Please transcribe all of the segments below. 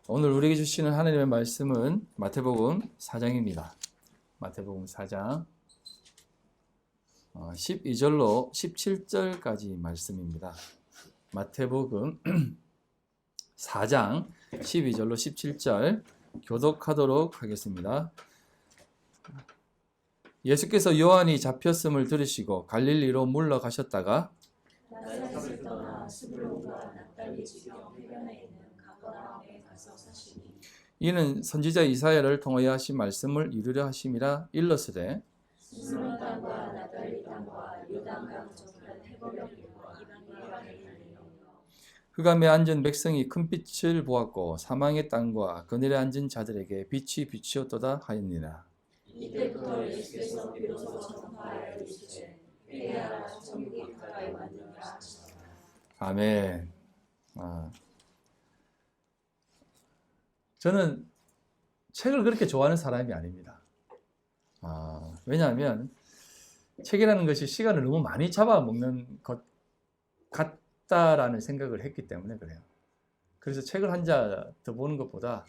오늘 우리에게 주시는 하나님의 말씀은 마태복음 4장입니다. 마태복음 4장 12절로 17절까지 말씀입니다. 마태복음 4장 12절로 17절 교독하도록 하겠습니다. 예수께서 요한이 잡혔음을 들으시고 갈릴리로 물러가셨다가 나사렛을 떠나 스불론과 납달리 지경 해변에 있는 가버나움에 가서 사시니 이는 선지자 이사야를 통하여 하신 말씀을 이루려 하심이라 일렀으되 스불론 땅과 납달리 땅과 요단강 저편 해거면과 이방인의 길이요 흑암에 앉은 백성이 큰 빛을 보았고 사망의 땅과 그늘에 앉은 자들에게 빛이 비추었도다 하였니라. 이때부터 예수께서 비로소 전파하여 이르시되 회개하라 천국이 가까이 왔느니라 하시더라. 아멘. 저는 책을 그렇게 좋아하는 사람이 아닙니다. 왜냐하면 책이라는 것이 시간을 너무 많이 잡아먹는 것 같다라는 생각을 했기 때문에 그래요. 그래서 책을 한 자 더 보는 것보다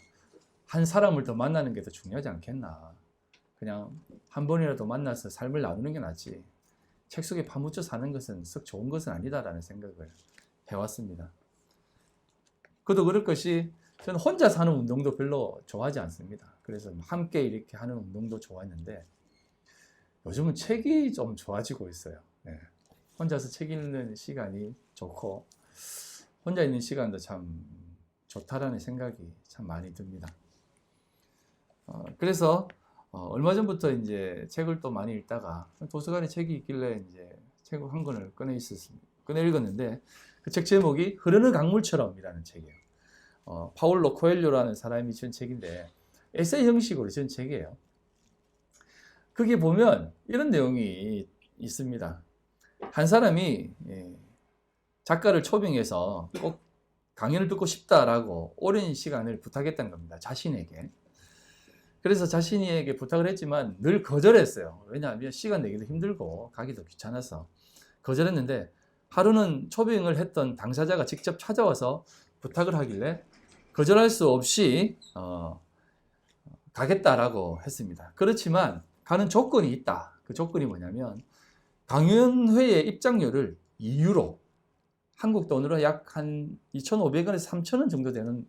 한 사람을 더 만나는 게 더 중요하지 않겠나. 그냥 한 번이라도 만나서 삶을 나누는 게 낫지. 책 속에 파묻혀 사는 것은 썩 좋은 것은 아니다라는 생각을 해왔습니다. 그도 그럴 것이 저는 혼자 사는 운동도 별로 좋아하지 않습니다. 그래서 함께 이렇게 하는 운동도 좋아했는데 요즘은 책이 좀 좋아지고 있어요. 네. 혼자서 책 읽는 시간이 좋고 혼자 있는 시간도 참 좋다라는 생각이 참 많이 듭니다. 그래서 얼마 전부터 이제 책을 또 많이 읽다가 도서관에 책이 있길래 이제 책을 한 권을 꺼내 읽었는데 그 책 제목이 흐르는 강물처럼이라는 책이에요. 파울로 코엘료라는 사람이 지은 책인데 에세이 형식으로 지은 책이에요. 거기 보면 이런 내용이 있습니다. 한 사람이 작가를 초빙해서 꼭 강연을 듣고 싶다라고 오랜 시간을 부탁했던 겁니다. 자신에게. 그래서 자신에게 부탁을 했지만 늘 거절했어요. 왜냐하면 시간 내기도 힘들고 가기도 귀찮아서 거절했는데 하루는 초빙을 했던 당사자가 직접 찾아와서 부탁을 하길래 거절할 수 없이 가겠다라고 했습니다. 그렇지만 가는 조건이 있다. 그 조건이 뭐냐면 강연회의 입장료를 2유로, 한국 돈으로 약 한 2,500원에서 3,000원 정도 되는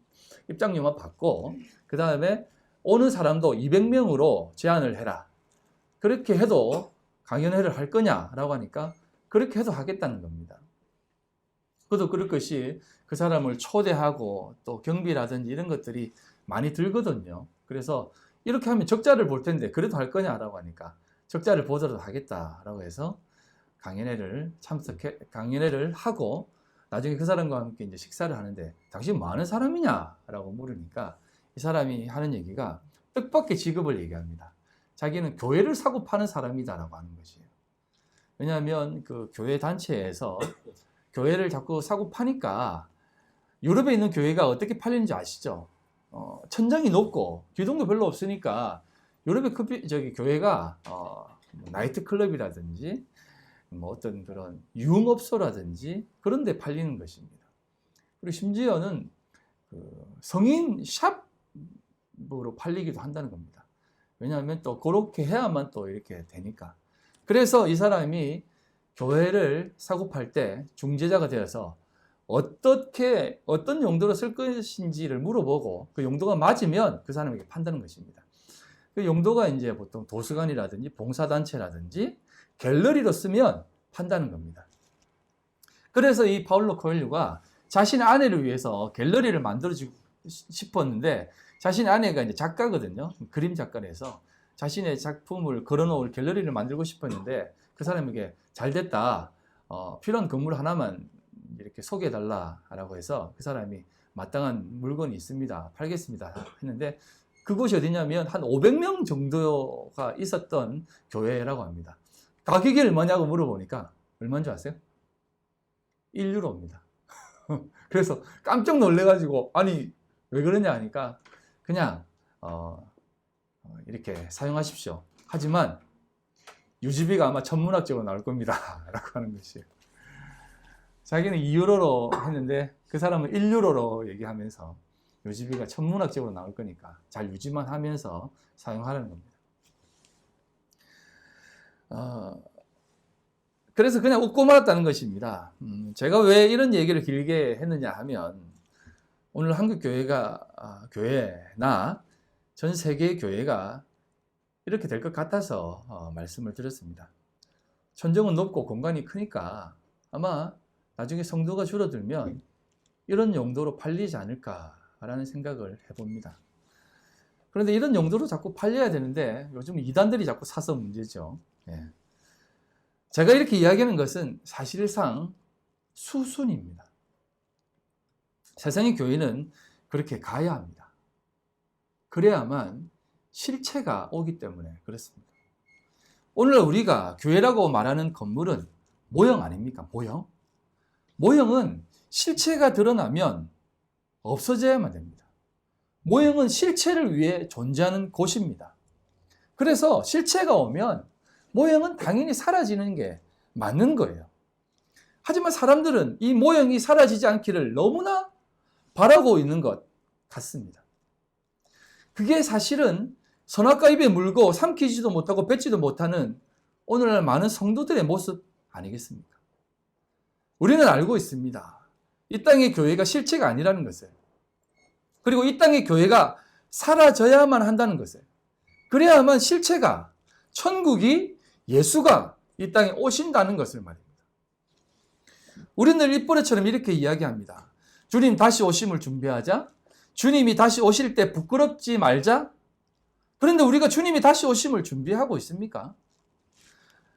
입장료만 받고 그 다음에 오는 사람도 200명으로 제한을 해라. 그렇게 해도 강연회를 할 거냐라고 하니까 그렇게 해도 하겠다는 겁니다. 그도 그럴 것이 그 사람을 초대하고 또 경비라든지 이런 것들이 많이 들거든요. 그래서 이렇게 하면 적자를 볼 텐데 그래도 할 거냐라고 하니까 적자를 보더라도 하겠다라고 해서 강연회를 하고 나중에 그 사람과 함께 이제 식사를 하는데 당신 뭐 하는 사람이냐라고 물으니까 이 사람이 하는 얘기가 뜻밖의 직업을 얘기합니다. 자기는 교회를 사고 파는 사람이다라고 하는 것이에요. 왜냐하면 그 교회 단체에서 교회를 자꾸 사고 파니까 유럽에 있는 교회가 어떻게 팔리는지 아시죠? 천장이 높고 기둥도 별로 없으니까 유럽의 교회가 나이트 클럽이라든지 뭐 어떤 그런 유흥업소라든지 그런 데 팔리는 것입니다. 그리고 심지어는 그 성인 샵으로 팔리기도 한다는 겁니다. 왜냐하면 또 그렇게 해야만 또 이렇게 되니까. 그래서 이 사람이 교회를 사고 팔 때 중재자가 되어서 어떤 용도로 쓸 것인지를 물어보고 그 용도가 맞으면 그 사람에게 판다는 것입니다. 그 용도가 이제 보통 도서관이라든지 봉사단체라든지 갤러리로 쓰면 판다는 겁니다. 그래서 이 파울로 코엘료가 자신의 아내를 위해서 갤러리를 만들어주고 싶었는데 자신의 아내가 이제 작가거든요. 그림 작가라서 자신의 작품을 걸어놓을 갤러리를 만들고 싶었는데 그 사람에게 잘 됐다. 필요한 건물 하나만 이렇게 소개해달라고 해서 그 사람이 마땅한 물건이 있습니다. 팔겠습니다. 했는데 그곳이 어디냐면 한 500명 정도가 있었던 교회라고 합니다. 가격이 얼마냐고 물어보니까 얼마인 줄 아세요? 1유로입니다. 그래서 깜짝 놀래가지고 아니 왜 그러냐 하니까 그냥 이렇게 사용하십시오. 하지만 유지비가 아마 천문학적으로 나올 겁니다. 라고 하는 것이에요. 자기는 2유로로 했는데 그 사람은 1유로로 얘기하면서 요지비가 천문학적으로 나올 거니까 잘 유지만 하면서 사용하라는 겁니다. 그래서 그냥 웃고 말았다는 것입니다. 제가 왜 이런 얘기를 길게 했느냐 하면 오늘 한국 교회나 전 세계의 교회가 이렇게 될 것 같아서 말씀을 드렸습니다. 천정은 높고 공간이 크니까 아마 나중에 성도가 줄어들면 이런 용도로 팔리지 않을까라는 생각을 해봅니다. 그런데 이런 용도로 자꾸 팔려야 되는데 요즘 이단들이 자꾸 사서 문제죠. 예. 제가 이렇게 이야기하는 것은 사실상 수순입니다. 세상의 교회는 그렇게 가야 합니다. 그래야만 실체가 오기 때문에 그렇습니다. 오늘 우리가 교회라고 말하는 건물은 모형 아닙니까? 모형? 모형은 실체가 드러나면 없어져야만 됩니다. 모형은 실체를 위해 존재하는 곳입니다. 그래서 실체가 오면 모형은 당연히 사라지는 게 맞는 거예요. 하지만 사람들은 이 모형이 사라지지 않기를 너무나 바라고 있는 것 같습니다. 그게 사실은 선악과 입에 물고 삼키지도 못하고 뱉지도 못하는 오늘날 많은 성도들의 모습 아니겠습니까? 우리는 알고 있습니다. 이 땅의 교회가 실체가 아니라는 것을. 그리고 이 땅의 교회가 사라져야만 한다는 것을. 그래야만 실체가, 천국이, 예수가 이 땅에 오신다는 것을 말입니다. 우리는 일본어처럼 이렇게 이야기합니다. 주님 다시 오심을 준비하자. 주님이 다시 오실 때 부끄럽지 말자. 그런데 우리가 주님이 다시 오심을 준비하고 있습니까?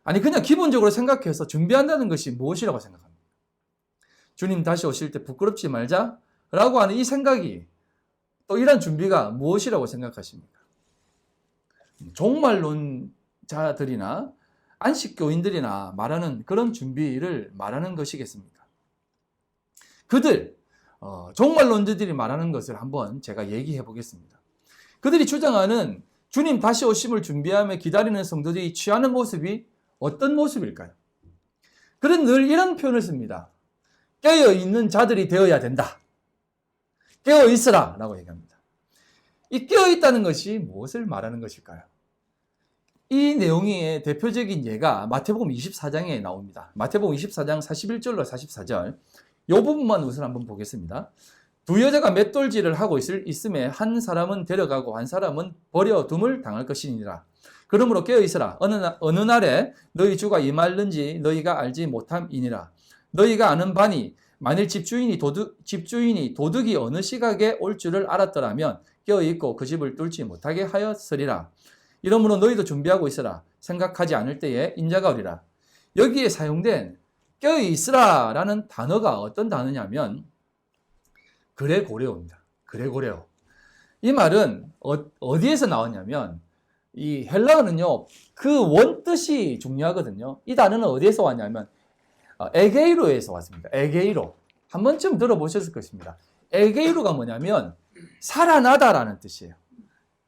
아니 그냥 기본적으로 생각해서 준비한다는 것이 무엇이라고 생각합니까? 주님 다시 오실 때 부끄럽지 말자라고 하는 이 생각이 또 이런 준비가 무엇이라고 생각하십니까? 종말론자들이나 안식교인들이나 말하는 그런 준비를 말하는 것이겠습니까? 그들 종말론자들이 말하는 것을 한번 제가 얘기해 보겠습니다. 그들이 주장하는 주님 다시 오심을 준비하며 기다리는 성도들이 취하는 모습이 어떤 모습일까요? 그는 늘 이런 표현을 씁니다. 깨어있는 자들이 되어야 된다. 깨어있으라 라고 얘기합니다. 이 깨어있다는 것이 무엇을 말하는 것일까요? 이 내용의 대표적인 예가 마태복음 24장에 나옵니다. 마태복음 24장 41절로 44절 이 부분만 우선 한번 보겠습니다. 두 여자가 맷돌질을 하고 있음에 한 사람은 데려가고 한 사람은 버려둠을 당할 것이니라. 그러므로 깨어있으라. 어느 날에 너희 주가 임할는지 너희가 알지 못함이니라. 너희가 아는 바니 만일 집주인이 도둑이 어느 시각에 올 줄을 알았더라면 깨어있고 그 집을 뚫지 못하게 하였으리라. 이러므로 너희도 준비하고 있으라. 생각하지 않을 때에 인자가 오리라. 여기에 사용된 깨어있으라 라는 단어가 어떤 단어냐면 그레고레오입니다. 그레고레오. 이 말은 어디에서 나왔냐면 이 헬라어는요 그 원뜻이 중요하거든요. 이 단어는 어디에서 왔냐면 에게이로에서 왔습니다. 에게이로. 한 번쯤 들어보셨을 것입니다. 에게이로가 뭐냐면 살아나다라는 뜻이에요.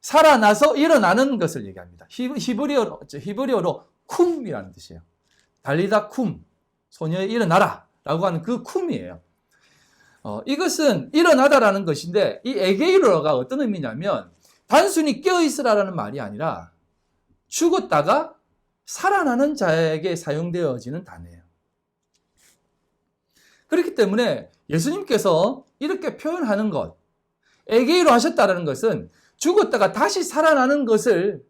살아나서 일어나는 것을 얘기합니다. 히브리어로 쿰이라는 뜻이에요. 달리다 쿰, 소녀의 일어나라 라고 하는 그 쿰이에요. 이것은 일어나다라는 것인데 이 에게이로가 어떤 의미냐면 단순히 깨어있으라라는 말이 아니라 죽었다가 살아나는 자에게 사용되어지는 단어예요. 그렇기 때문에 예수님께서 이렇게 표현하는 것, 에게이로 하셨다라는 것은 죽었다가 다시 살아나는 것을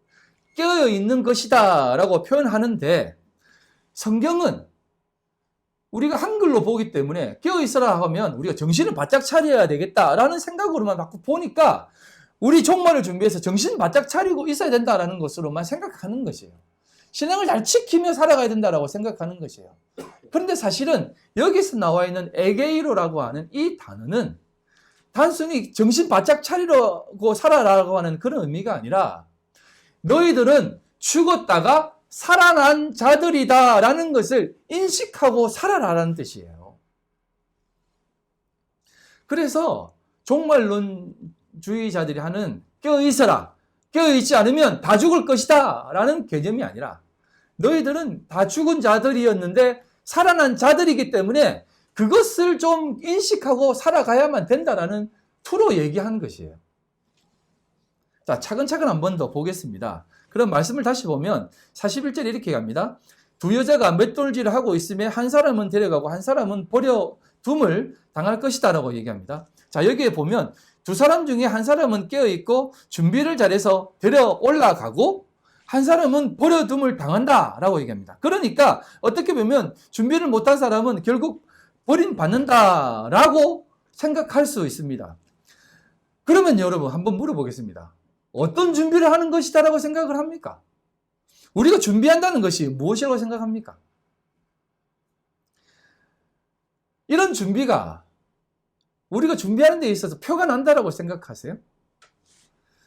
깨어있는 것이다 라고 표현하는데 성경은 우리가 한글로 보기 때문에 깨어있어라 하면 우리가 정신을 바짝 차려야 되겠다라는 생각으로만 자꾸 보니까 우리 종말을 준비해서 정신 바짝 차리고 있어야 된다라는 것으로만 생각하는 것이에요. 신앙을 잘 지키며 살아가야 된다라고 생각하는 것이에요. 그런데 사실은 여기서 나와 있는 에게이로라고 하는 이 단어는 단순히 정신 바짝 차리고 살아라고 하는 그런 의미가 아니라 너희들은 죽었다가 살아난 자들이다 라는 것을 인식하고 살아라라는 뜻이에요. 그래서 종말론주의자들이 하는 깨어있어라, 깨어있지 않으면 다 죽을 것이다 라는 개념이 아니라 너희들은 다 죽은 자들이었는데 살아난 자들이기 때문에 그것을 좀 인식하고 살아가야만 된다라는 투로 얘기하는 것이에요. 자, 차근차근 한 번 더 보겠습니다. 그럼 말씀을 다시 보면 41절에 이렇게 갑니다. 두 여자가 맷돌질을 하고 있으며 한 사람은 데려가고 한 사람은 버려둠을 당할 것이다 라고 얘기합니다. 자, 여기에 보면 두 사람 중에 한 사람은 깨어있고 준비를 잘해서 데려 올라가고 한 사람은 버려둠을 당한다 라고 얘기합니다. 그러니까 어떻게 보면 준비를 못한 사람은 결국 버림받는다 라고 생각할 수 있습니다. 그러면 여러분 한번 물어보겠습니다. 어떤 준비를 하는 것이다 라고 생각을 합니까? 우리가 준비한다는 것이 무엇이라고 생각합니까? 이런 준비가 우리가 준비하는 데 있어서 표가 난다라고 생각하세요?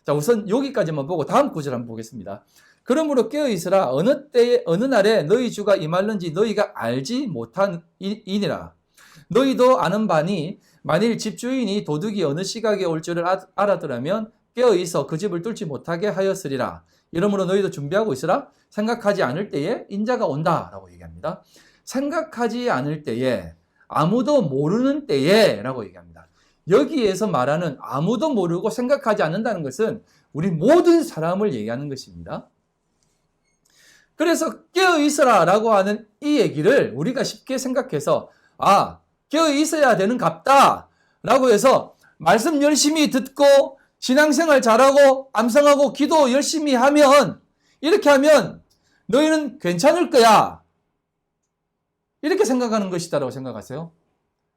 자, 우선 여기까지만 보고 다음 구절 한번 보겠습니다. 그러므로 깨어있으라. 어느 때에 어느 날에 너희 주가 임할는지 너희가 알지 못하니라. 너희도 아는 바니 만일 집주인이 도둑이 어느 시각에 올 줄을 알았더라면 깨어있어 그 집을 뚫지 못하게 하였으리라. 이러므로 너희도 준비하고 있으라. 생각하지 않을 때에 인자가 온다 라고 얘기합니다. 생각하지 않을 때에, 아무도 모르는 때에 라고 얘기합니다. 여기에서 말하는 아무도 모르고 생각하지 않는다는 것은 우리 모든 사람을 얘기하는 것입니다. 그래서 깨어있어라 라고 하는 이 얘기를 우리가 쉽게 생각해서 깨어있어야 되는 갑다 라고 해서 말씀 열심히 듣고 신앙생활 잘하고 암송하고 기도 열심히 하면, 이렇게 하면 너희는 괜찮을 거야 이렇게 생각하는 것이다 라고 생각하세요?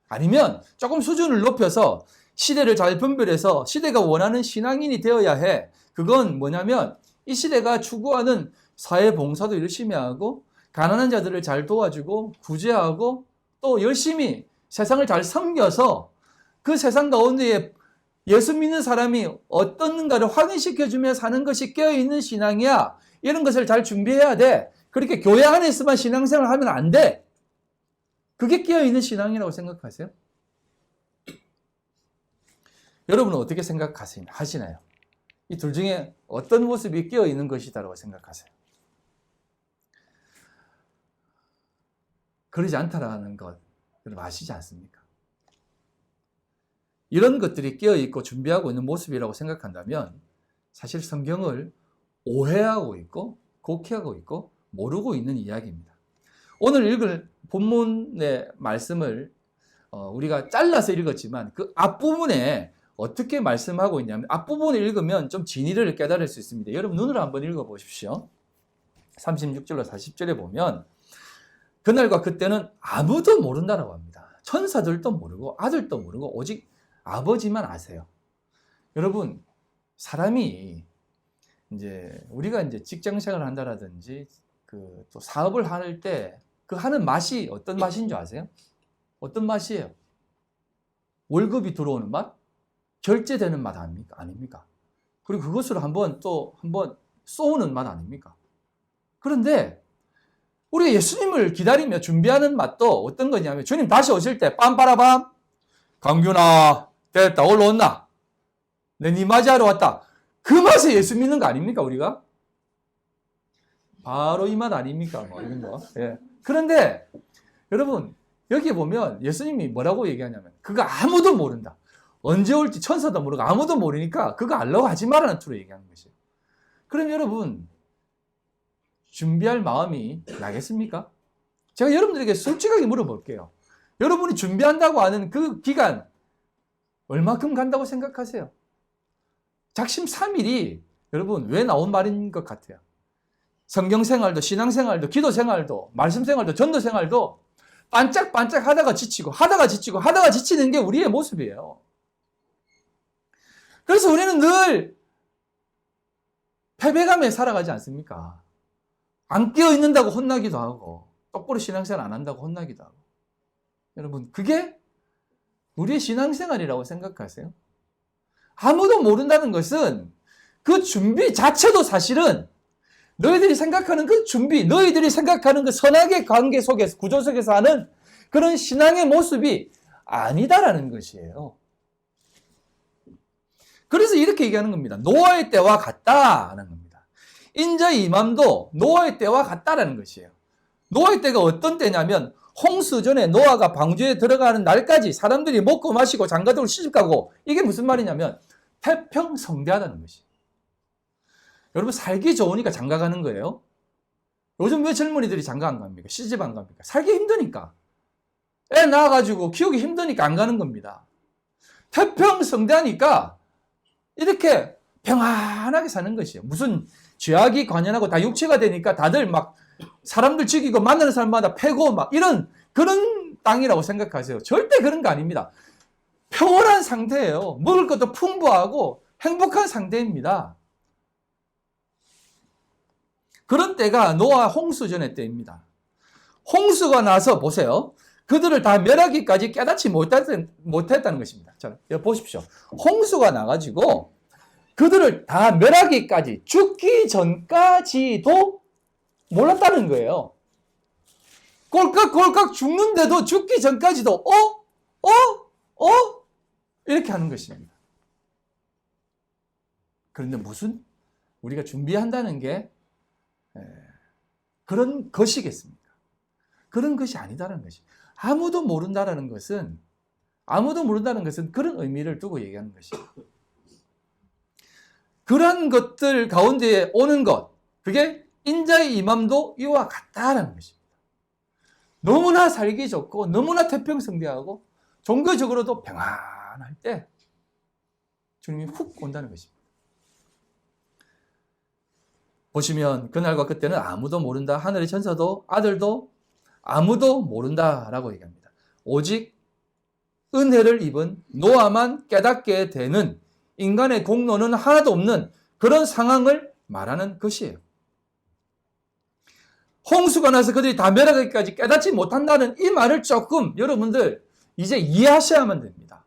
아니면 조금 수준을 높여서 시대를 잘 분별해서 시대가 원하는 신앙인이 되어야 해. 그건 뭐냐면 이 시대가 추구하는 사회봉사도 열심히 하고 가난한 자들을 잘 도와주고 구제하고 또 열심히 세상을 잘 섬겨서 그 세상 가운데에 예수 믿는 사람이 어떻는가를 확인시켜주며 사는 것이 깨어있는 신앙이야. 이런 것을 잘 준비해야 돼. 그렇게 교회 안에서만 신앙생활을 하면 안 돼. 그게 깨어있는 신앙이라고 생각하세요? 여러분은 어떻게 생각하시나요? 이 둘 중에 어떤 모습이 깨어있는 것이다라고 생각하세요? 그러지 않다라는 것 여러분 아시지 않습니까? 이런 것들이 깨어있고 준비하고 있는 모습이라고 생각한다면 사실 성경을 오해하고 있고 곡해하고 있고 모르고 있는 이야기입니다. 오늘 읽을 본문의 말씀을 우리가 잘라서 읽었지만 그 앞부분에 어떻게 말씀하고 있냐면 앞부분을 읽으면 좀 진리를 깨달을 수 있습니다. 여러분 눈으로 한번 읽어보십시오. 36절로 40절에 보면 그날과 그때는 아무도 모른다라고 합니다. 천사들도 모르고 아들도 모르고 오직 아버지만 아세요. 여러분 사람이 우리가 직장 생활을 한다라든지 또 사업을 할 때 그 하는 맛이 어떤 맛인 줄 아세요? 어떤 맛이에요? 월급이 들어오는 맛? 결제되는 맛 아닙니까? 그리고 그것으로 한번 쏘는 맛 아닙니까? 그런데 우리가 예수님을 기다리며 준비하는 맛도 어떤 거냐면 주님 다시 오실 때 빰빠라밤 강균아 됐다 올라온나 내 니 맞이하러 왔다. 그 맛에 예수 믿는 거 아닙니까 우리가? 바로 이 맛 아닙니까? 이런 거. 예. 그런데 여러분 여기 보면 예수님이 뭐라고 얘기하냐면 그거 아무도 모른다. 언제 올지 천사도 모르고 아무도 모르니까 그거 알라고 하지 말라는 투로 얘기하는 것이에요. 그럼 여러분 준비할 마음이 나겠습니까? 제가 여러분들에게 솔직하게 물어볼게요. 여러분이 준비한다고 하는 그 기간 얼마큼 간다고 생각하세요? 작심 3일이 여러분 왜 나온 말인 것 같아요? 성경생활도 신앙생활도 기도생활도 말씀생활도 전도생활도 반짝반짝 하다가 지치고 하다가 지치는 게 우리의 모습이에요. 그래서 우리는 늘 패배감에 살아가지 않습니까? 안 깨어있는다고 혼나기도 하고 똑바로 신앙생활 안 한다고 혼나기도 하고. 여러분 그게 우리의 신앙생활이라고 생각하세요? 아무도 모른다는 것은 그 준비 자체도 사실은 너희들이 생각하는 그 준비, 너희들이 생각하는 그 선악의 관계 속에서, 구조 속에서 하는 그런 신앙의 모습이 아니다라는 것이에요. 그래서 이렇게 얘기하는 겁니다. 노아의 때와 같다라는 겁니다. 인자의 임함도 노아의 때와 같다라는 것이에요. 노아의 때가 어떤 때냐면 홍수 전에 노아가 방주에 들어가는 날까지 사람들이 먹고 마시고 장가들고 시집가고, 이게 무슨 말이냐면 태평성대하다는 것이. 여러분, 살기 좋으니까 장가가는 거예요. 요즘 왜 젊은이들이 장가 안 갑니까? 시집 안 갑니까? 살기 힘드니까. 애 낳아가지고 키우기 힘드니까 안 가는 겁니다. 태평성대하니까 이렇게 평안하게 사는 것이에요. 무슨 죄악이 관연하고 다 육체가 되니까 다들 막 사람들 죽이고 만나는 사람마다 패고 막 이런 그런 땅이라고 생각하세요. 절대 그런 거 아닙니다. 평온한 상태예요. 먹을 것도 풍부하고 행복한 상태입니다. 그런 때가 노아 홍수 전의 때입니다. 홍수가 나서 보세요. 그들을 다 멸하기까지 깨닫지 못했다는 것입니다. 자, 여기 보십시오. 홍수가 나가지고 그들을 다 멸하기까지, 죽기 전까지도 몰랐다는 거예요. 꼴깍꼴깍 죽는데도 죽기 전까지도 이렇게 하는 것입니다. 그런데 무슨 우리가 준비한다는 게 그런 것이겠습니까? 그런 것이 아니다라는 것이. 아무도 모른다는 것은 그런 의미를 두고 얘기하는 것이에요. 그런 것들 가운데에 오는 것, 그게 인자의 임함도 이와 같다라는 것입니다. 너무나 살기 좋고 너무나 태평성대하고 종교적으로도 평안할 때 주님이 훅 온다는 것입니다. 보시면 그날과 그때는 아무도 모른다. 하늘의 천사도 아들도 아무도 모른다라고 얘기합니다. 오직 은혜를 입은 노아만 깨닫게 되는, 인간의 공로는 하나도 없는 그런 상황을 말하는 것이에요. 홍수가 나서 그들이 다 멸하기까지 깨닫지 못한다는 이 말을 조금 여러분들 이제 이해하셔야만 됩니다.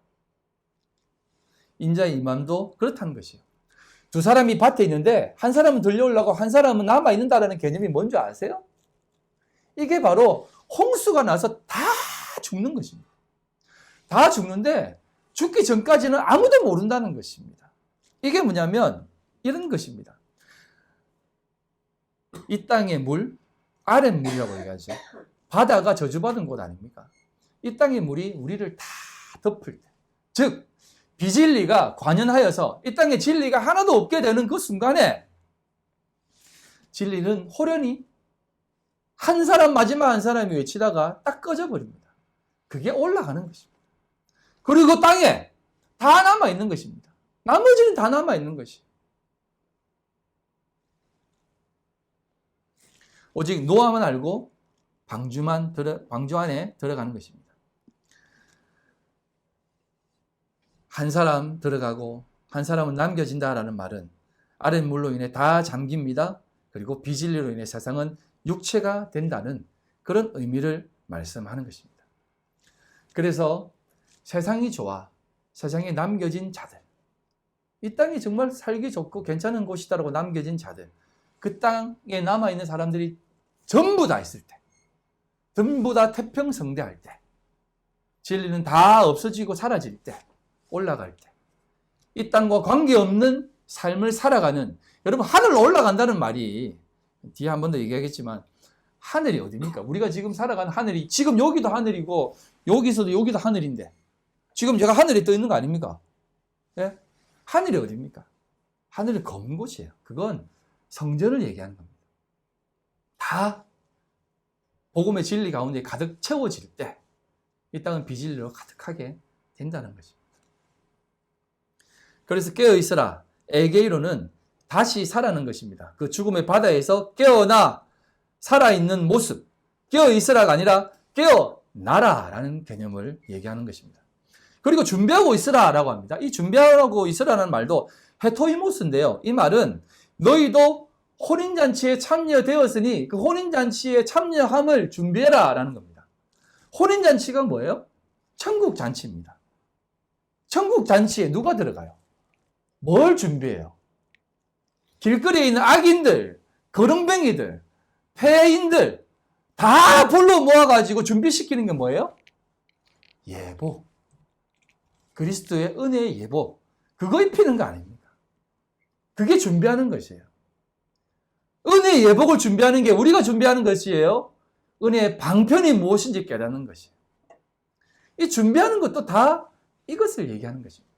인자의 임함도 그렇다는 것이에요. 두 사람이 밭에 있는데 한 사람은 들려오려고 한 사람은 남아있는다는 개념이 뭔지 아세요? 이게 바로 홍수가 나서 다 죽는 것입니다. 다 죽는데 죽기 전까지는 아무도 모른다는 것입니다. 이게 뭐냐면 이런 것입니다. 이 땅의 물, 아랫물이라고 얘기하죠. 바다가 저주받은 곳 아닙니까? 이 땅의 물이 우리를 다 덮을 때, 즉 비진리가 관연하여서 이 땅에 진리가 하나도 없게 되는 그 순간에 진리는 호련히 한 사람 마지막 한 사람이 외치다가 딱 꺼져버립니다. 그게 올라가는 것입니다. 그리고 땅에 다 남아있는 것입니다. 나머지는 다 남아있는 것이에요. 오직 노아만 알고 방주 안에 들어가는 것입니다. 한 사람 들어가고 한 사람은 남겨진다라는 말은 아랫물로 인해 다 잠깁니다. 그리고 비진리로 인해 세상은 육체가 된다는 그런 의미를 말씀하는 것입니다. 그래서 세상이 좋아, 세상에 남겨진 자들, 이 땅이 정말 살기 좋고 괜찮은 곳이다라고 남겨진 자들, 그 땅에 남아있는 사람들이 전부 다 있을 때, 전부 다 태평성대할 때, 진리는 다 없어지고 사라질 때, 올라갈 때, 이 땅과 관계없는 삶을 살아가는, 여러분 하늘로 올라간다는 말이 뒤에 한 번 더 얘기하겠지만 하늘이 어디입니까? 우리가 지금 살아가는 하늘이, 지금 여기도 하늘이고 여기서도 여기도 하늘인데 지금 제가 하늘에 떠 있는 거 아닙니까? 예? 하늘이 어디입니까? 하늘이 검은 곳이에요. 그건 성전을 얘기하는 겁니다. 다 복음의 진리 가운데 가득 채워질 때 이 땅은 비진리로 가득하게 된다는 것입니다. 그래서 깨어있으라, 에게이로는 다시 살아나는 것입니다. 그 죽음의 바다에서 깨어나 살아있는 모습, 깨어있으라가 아니라 깨어나라 라는 개념을 얘기하는 것입니다. 그리고 준비하고 있으라라고 합니다. 이 준비하고 있으라는 말도 헤토이모스인데요. 이 말은 너희도 혼인잔치에 참여되었으니 그 혼인잔치에 참여함을 준비해라 라는 겁니다. 혼인잔치가 뭐예요? 천국잔치입니다. 천국잔치에 누가 들어가요? 뭘 준비해요? 길거리에 있는 악인들, 거렁뱅이들, 폐인들 다 불러 모아가지고 준비시키는 게 뭐예요? 예복. 그리스도의 은혜의 예복. 그거 입히는 거 아닙니까? 그게 준비하는 것이에요. 은혜의 예복을 준비하는 게 우리가 준비하는 것이에요? 은혜의 방편이 무엇인지 깨닫는 것이에요. 이 준비하는 것도 다 이것을 얘기하는 것입니다.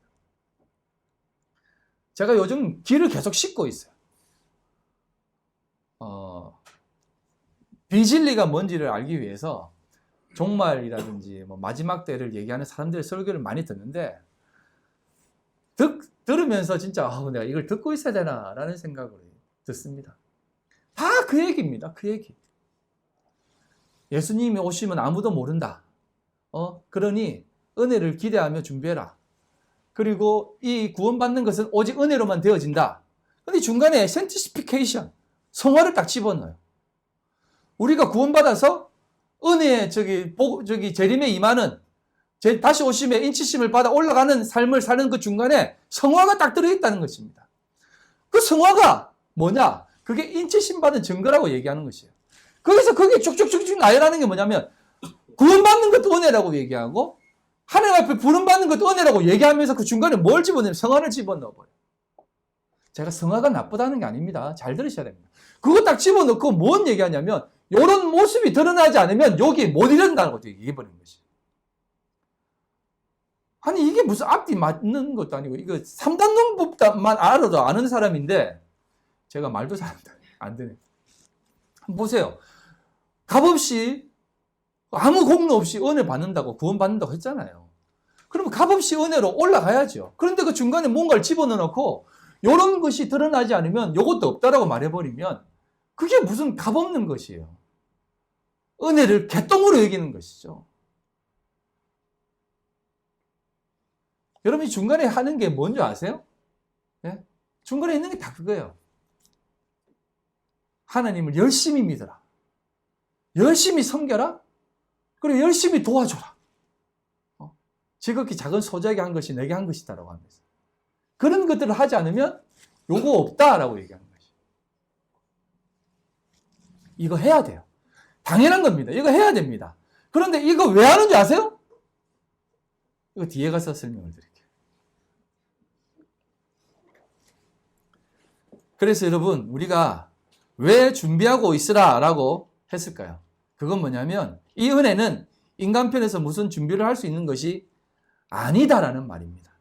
제가 요즘 길을 계속 씻고 있어요. 비진리가 뭔지를 알기 위해서 종말이라든지 뭐 마지막 때를 얘기하는 사람들의 설교를 많이 듣는데 들으면서 진짜 내가 이걸 듣고 있어야 되나라는 생각을 듣습니다. 다 그 얘기입니다. 그 얘기. 예수님이 오시면 아무도 모른다. 그러니 은혜를 기대하며 준비해라. 그리고 이 구원받는 것은 오직 은혜로만 되어진다. 근데 중간에 sanctification, 성화를 딱 집어넣어요. 우리가 구원받아서 은혜의 재림에 임하는, 다시 오심에 인치심을 받아 올라가는 삶을 사는 그 중간에 성화가 딱 들어있다는 것입니다. 그 성화가 뭐냐? 그게 인치심 받은 증거라고 얘기하는 것이에요. 거기서 그게 쭉쭉쭉쭉 나열하는 게 뭐냐면 구원받는 것도 은혜라고 얘기하고 하나님 앞에 부름받는 것도 은혜라고 얘기하면서 그 중간에 뭘 집어넣으면 성화를 집어넣어버려요. 제가 성화가 나쁘다는 게 아닙니다. 잘 들으셔야 됩니다. 그거 딱 집어넣고 뭔 얘기하냐면 이런 모습이 드러나지 않으면 여기 못 이른다는 것도 얘기해버리는 것이에요. 아니 이게 무슨 앞뒤 맞는 것도 아니고 이거 3단 논법만 알아도 아는 사람인데 제가 말도 잘 안 되네. 보세요. 값없이 아무 공로 없이 은혜 받는다고 구원 받는다고 했잖아요. 그러면 값없이 은혜로 올라가야죠. 그런데 그 중간에 뭔가를 집어넣고 이런 것이 드러나지 않으면 이것도 없다라고 말해버리면 그게 무슨 값없는 것이에요. 은혜를 개똥으로 여기는 것이죠. 여러분이 중간에 하는 게 뭔지 아세요? 네? 중간에 있는 게 다 그거예요. 하나님을 열심히 믿어라. 열심히 섬겨라. 그리고 열심히 도와줘라. 지극히 작은 소작이 한 것이 내게 한 것이다라고 하면서. 그런 것들을 하지 않으면 요거 없다라고 얘기하는 것이에요. 이거 해야 돼요. 당연한 겁니다. 이거 해야 됩니다. 그런데 이거 왜 하는지 아세요? 이거 뒤에 가서 설명을 드릴게요. 그래서 여러분, 우리가 왜 준비하고 있으라라고 했을까요? 그건 뭐냐면 이 은혜는 인간편에서 무슨 준비를 할 수 있는 것이 아니다라는 말입니다.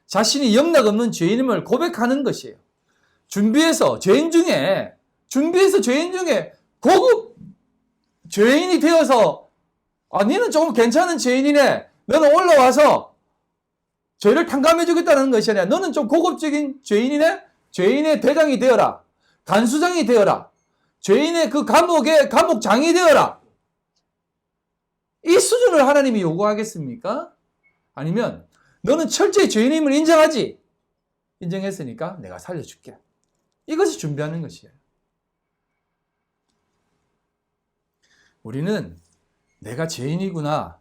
자신이 영락 없는 죄인임을 고백하는 것이에요. 준비해서 죄인 중에 고급 죄인이 되어서 너는 조금 괜찮은 죄인이네. 너는 올라와서 죄를 탕감해 주겠다는 것이 아니라 너는 좀 고급적인 죄인이네. 죄인의 대장이 되어라. 간수장이 되어라. 죄인의 그 감옥의 감옥장이 되어라. 이 수준을 하나님이 요구하겠습니까? 아니면 너는 철저히 죄인임을 인정하지? 인정했으니까 내가 살려줄게. 이것이 준비하는 것이에요. 우리는 내가 죄인이구나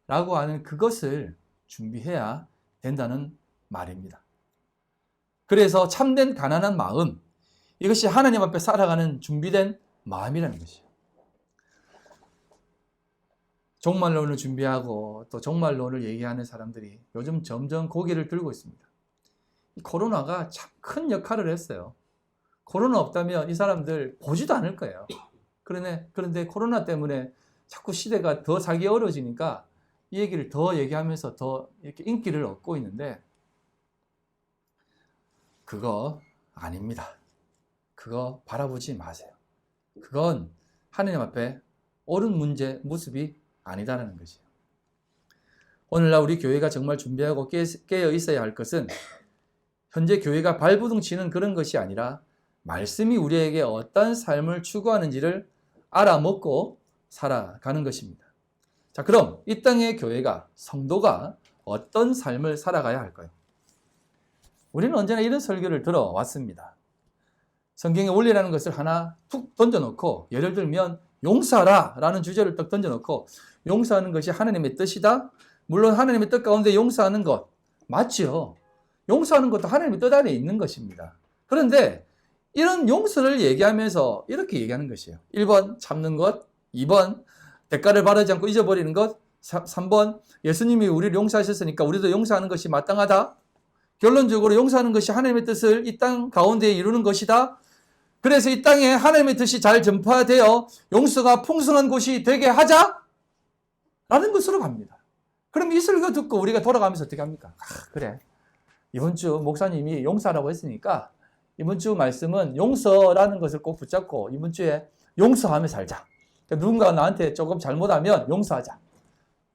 라고 하는 그것을 준비해야 된다는 말입니다. 그래서 참된 가난한 마음, 이것이 하나님 앞에 살아가는 준비된 마음이라는 것이에요. 종말론을 준비하고 또 종말론을 얘기하는 사람들이 요즘 점점 고개를 들고 있습니다. 이 코로나가 참 큰 역할을 했어요. 코로나 없다면 이 사람들 보지도 않을 거예요. 그런데 코로나 때문에 자꾸 시대가 더 살기 어려워지니까 이 얘기를 더 얘기하면서 더 이렇게 인기를 얻고 있는데 그거 아닙니다. 그거 바라보지 마세요. 그건 하나님 앞에 옳은 모습이 아니다라는 것이에요. 오늘날 우리 교회가 정말 준비하고 깨어 있어야 할 것은 현재 교회가 발부둥 치는 그런 것이 아니라 말씀이 우리에게 어떤 삶을 추구하는지를 알아먹고 살아가는 것입니다. 자, 그럼 이 땅의 교회가, 성도가 어떤 삶을 살아가야 할까요? 우리는 언제나 이런 설교를 들어왔습니다. 성경의 원리라는 것을 하나 툭 던져놓고, 예를 들면 용서하라 라는 주제를 딱 던져놓고 용서하는 것이 하나님의 뜻이다? 물론 하나님의 뜻 가운데 용서하는 것 맞죠? 용서하는 것도 하나님의 뜻 안에 있는 것입니다. 그런데 이런 용서를 얘기하면서 이렇게 얘기하는 것이에요. 1번 참는 것, 2번 대가를 바라지 않고 잊어버리는 것, 3번 예수님이 우리를 용서하셨으니까 우리도 용서하는 것이 마땅하다. 결론적으로 용서하는 것이 하나님의 뜻을 이 땅 가운데 이루는 것이다. 그래서 이 땅에 하나님의 뜻이 잘 전파되어 용서가 풍성한 곳이 되게 하자 라는 것으로 갑니다. 그럼 이 설교 듣고 우리가 돌아가면서 어떻게 합니까? 그래, 이번 주 목사님이 용서하라고 했으니까 이번 주 말씀은 용서라는 것을 꼭 붙잡고 이번 주에 용서하며 살자. 그러니까 누군가 나한테 조금 잘못하면 용서하자.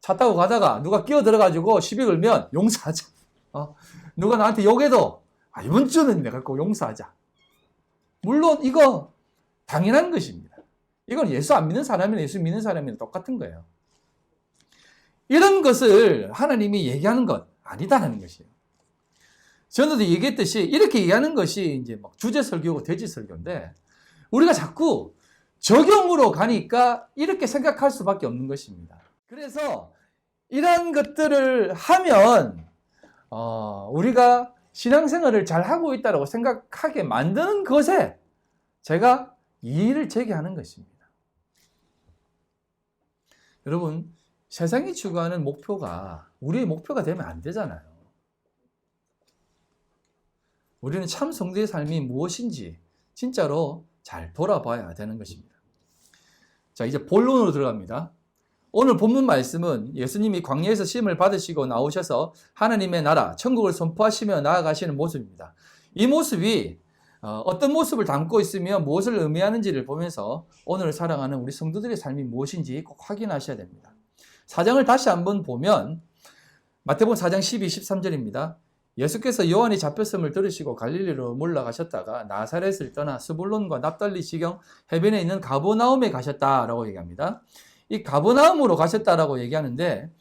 차 타고 가다가 누가 끼어들어가지고 시비 걸면 용서하자. 누가 나한테 욕해도 이번 주는 내가 꼭 용서하자. 물론 이거 당연한 것입니다. 이건 예수 안 믿는 사람이나 예수 믿는 사람이나 똑같은 거예요. 이런 것을 하나님이 얘기하는 건 아니다라는 것이에요. 전에도 얘기했듯이 이렇게 얘기하는 것이 이제 막 주제 설교고 대지 설교인데 우리가 자꾸 적용으로 가니까 이렇게 생각할 수밖에 없는 것입니다. 그래서 이런 것들을 하면 우리가 신앙생활을 잘 하고 있다고 생각하게 만드는 것에 제가 이의를 제기하는 것입니다. 여러분, 세상이 추구하는 목표가 우리의 목표가 되면 안 되잖아요. 우리는 참 성도의 삶이 무엇인지 진짜로 잘 돌아봐야 되는 것입니다. 자, 이제 본론으로 들어갑니다. 오늘 본문 말씀은 예수님이 광야에서 시험을 받으시고 나오셔서 하나님의 나라, 천국을 선포하시며 나아가시는 모습입니다. 이 모습이 어떤 모습을 담고 있으며 무엇을 의미하는지를 보면서 오늘 살아가는 우리 성도들의 삶이 무엇인지 꼭 확인하셔야 됩니다. 4장을 다시 한번 보면 마태복음 4장 12, 13절입니다. 예수께서 요한이 잡혔음을 들으시고 갈릴리로 물러가셨다가 나사렛을 떠나 스불론과 납달리 지경 해변에 있는 가버나움에 가셨다라고 얘기합니다. 이 가버나움으로 가셨다라고 얘기하는데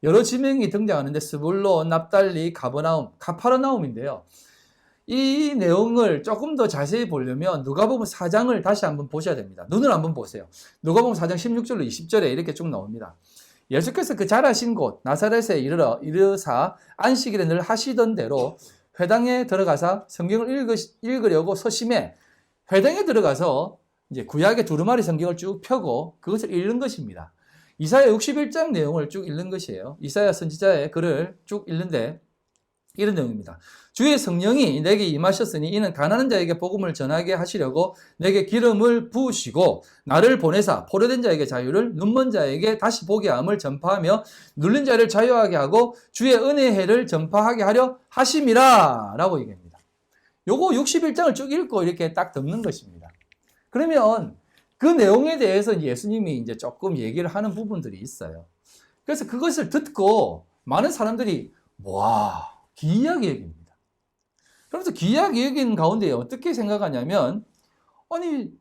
여러 지명이 등장하는데 스불론, 납달리, 가버나움, 카파르나움인데요. 이 내용을 조금 더 자세히 보려면 누가복음 4장을 다시 한번 보셔야 됩니다. 눈을 한번 보세요. 누가복음 4장 16절로 20절에 이렇게 쭉 나옵니다. 예수께서 그 자라신 곳 나사렛에 이르사 안식일에 늘 하시던 대로 회당에 들어가사 성경을 읽으려고 서심해 회당에 들어가서 이제 구약의 두루마리 성경을 쭉 펴고 그것을 읽는 것입니다. 이사야 61장 내용을 쭉 읽는 것이에요. 이사야 선지자의 글을 쭉 읽는데 이런 내용입니다. 주의 성령이 내게 임하셨으니 이는 가난한 자에게 복음을 전하게 하시려고 내게 기름을 부으시고 나를 보내사 포로된 자에게 자유를 눈먼 자에게 다시 보게 함을 전파하며 눌린 자를 자유하게 하고 주의 은혜의 해를 전파하게 하려 하심이라 라고 얘기합니다. 요거 61장을 쭉 읽고 이렇게 딱 듣는 것입니다. 그러면 그 내용에 대해서 예수님이 이제 조금 얘기를 하는 부분들이 있어요. 그래서 그것을 듣고 많은 사람들이 와, 기이하게 여깁니다. 그래서 기이하게 여기는 가운데 어떻게 생각하냐면 아니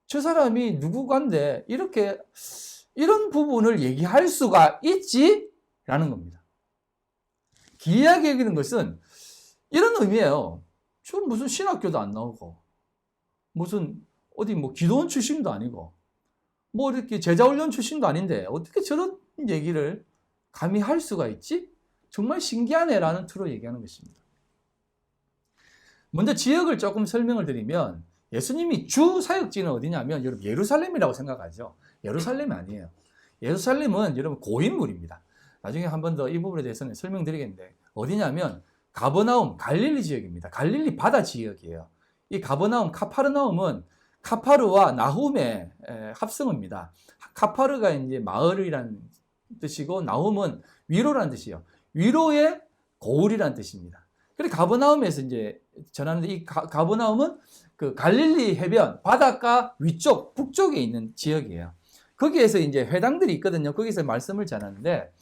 저 사람이 누구간데 이렇게 이런 부분을 얘기할 수가 있지? 라는 겁니다. 기이하게 여기는 것은 이런 의미예요. 저 무슨 신학교도 안 나오고 무슨 어디 뭐 기도원 출신도 아니고 뭐 이렇게 제자훈련 출신도 아닌데 어떻게 저런 얘기를 감히 할 수가 있지? 정말 신기하네라는 틀로 얘기하는 것입니다. 먼저 지역을 조금 설명을 드리면 예수님이 주 사역지는 어디냐면 여러분 예루살렘이라고 생각하죠. 예루살렘이 아니에요. 예루살렘은 여러분 고인물입니다. 나중에 한 번 더 이 부분에 대해서는 설명드리겠는데 어디냐면 가버나움 갈릴리 지역입니다. 갈릴리 바다 지역이에요. 이 가버나움 카파르나움은 카파르와 나훔의 합성어입니다. 카파르가 이제 마을이라는 뜻이고 나훔은 위로라는 뜻이에요. 위로의 고을이라는 뜻입니다. 그래서 가버나움에서 이제 전하는데 이 가버나움은 그 갈릴리 해변 바닷가 위쪽 북쪽에 있는 지역이에요. 거기에서 이제 회당들이 있거든요. 거기서 말씀을 전하는데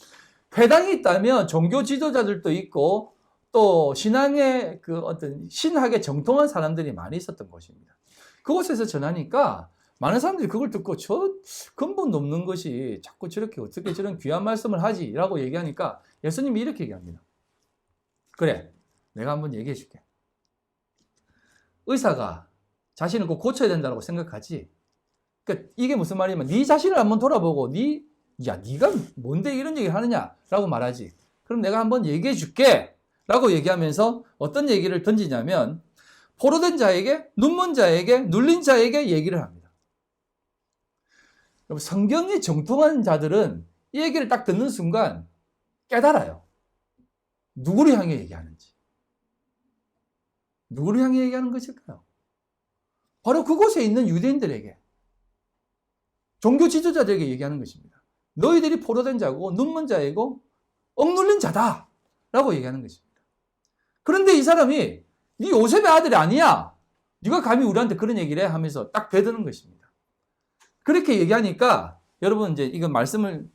회당이 있다면 종교 지도자들도 있고 또 신앙의 그 어떤 신학에 정통한 사람들이 많이 있었던 곳입니다. 그곳에서 전하니까 많은 사람들이 그걸 듣고 저 근본도 없는 것이 자꾸 저렇게 어떻게 저런 귀한 말씀을 하지? 라고 얘기하니까 예수님이 이렇게 얘기합니다. 그래, 내가 한번 얘기해 줄게. 의사가 자신을 꼭 고쳐야 된다고 생각하지. 그러니까 이게 무슨 말이냐면 네 자신을 한번 돌아보고 네가 뭔데 이런 얘기를 하느냐라고 말하지. 그럼 내가 한번 얘기해 줄게 라고 얘기하면서 어떤 얘기를 던지냐면 포로된 자에게 눈먼 자에게 눌린 자에게 얘기를 합니다. 성경에 정통한 자들은 이 얘기를 딱 듣는 순간 깨달아요. 누구를 향해 얘기하는지. 누구를 향해 얘기하는 것일까요? 바로 그곳에 있는 유대인들에게, 종교 지도자들에게 얘기하는 것입니다. 너희들이 포로된 자고 눈먼 자이고 억눌린 자다 라고 얘기하는 것입니다. 그런데 이 사람이 네 요셉의 아들이 아니야, 네가 감히 우리한테 그런 얘기를 해 하면서 딱 배드는 것입니다. 그렇게 얘기하니까 여러분 이제 이거 말씀을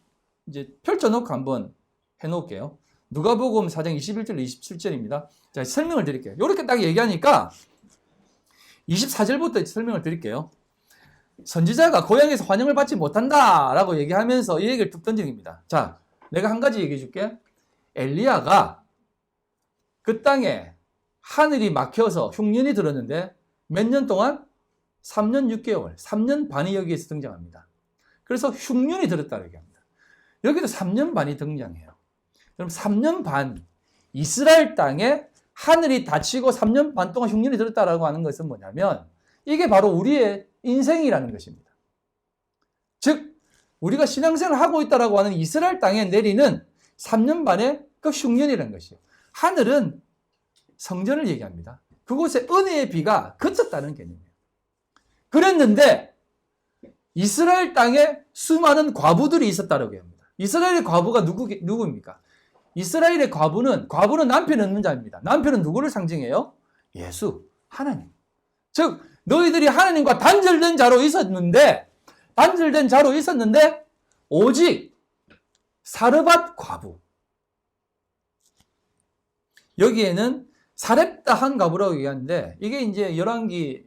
이제 펼쳐놓고 한번 해놓을게요. 누가복음 4장 21절 27절입니다. 자, 설명을 드릴게요. 이렇게 딱 얘기하니까 24절부터 설명을 드릴게요. 선지자가 고향에서 환영을 받지 못한다 라고 얘기하면서 이 얘기를 뚝 던집니다. 자, 내가 한 가지 얘기해 줄게. 엘리야가 그 땅에 하늘이 막혀서 흉년이 들었는데 몇 년 동안? 3년 6개월, 3년 반이 여기에서 등장합니다. 그래서 흉년이 들었다고 얘기합니다. 여기도 3년 반이 등장해요. 그럼 3년 반 이스라엘 땅에 하늘이 닫히고 3년 반 동안 흉년이 들었다라고 하는 것은 뭐냐면 이게 바로 우리의 인생이라는 것입니다. 즉 우리가 신앙생활을 하고 있다라고 하는 이스라엘 땅에 내리는 3년 반의 그 흉년이라는 것이에요. 하늘은 성전을 얘기합니다. 그곳에 은혜의 비가 그쳤다는 개념이에요. 그랬는데 이스라엘 땅에 수많은 과부들이 있었다라고 합니다. 이스라엘의 과부가 누구입니까? 이스라엘의 과부는 남편 없는 자입니다. 남편은 누구를 상징해요? 예수, 하나님. 즉 너희들이 하나님과 단절된 자로 있었는데 오직 사르밧 과부, 여기에는 사렙다 한 과부라고 얘기하는데 이게 이제 열왕기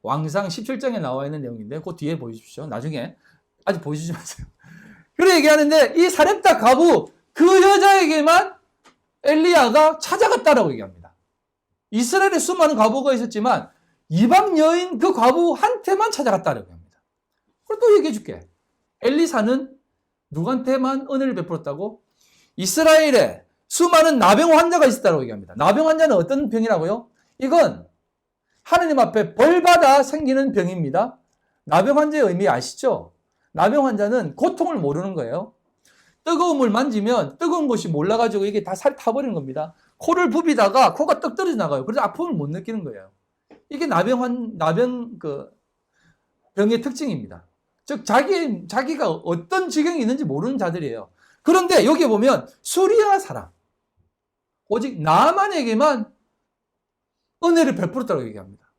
왕상 17장에 나와 있는 내용인데 그 뒤에 보여주십시오. 나중에 아직 보여주지 마세요. 그래 얘기하는데 이 사렙다 과부 그 여자에게만 엘리야가 찾아갔다라고 얘기합니다. 이스라엘에 수많은 과부가 있었지만 이방 여인 그 과부한테만 찾아갔다라고 합니다. 그리고 또 얘기해 줄게. 엘리사는 누구한테만 은혜를 베풀었다고? 이스라엘에 수많은 나병 환자가 있었다고 얘기합니다. 나병 환자는 어떤 병이라고요? 이건 하느님 앞에 벌받아 생기는 병입니다. 나병 환자의 의미 아시죠? 나병 환자는 고통을 모르는 거예요. 뜨거운 물 만지면 뜨거운 것이 몰라가지고 이게 다 살이 타버리는 겁니다. 코를 부비다가 코가 떡 떨어져 나가요. 그래서 아픔을 못 느끼는 거예요. 이게 나병 병의 특징입니다. 즉 자기가 어떤 지경이 있는지 모르는 자들이에요. 그런데 여기 보면 수리아 사람, 오직 나만에게만 은혜를 베풀었다고 얘기합니다.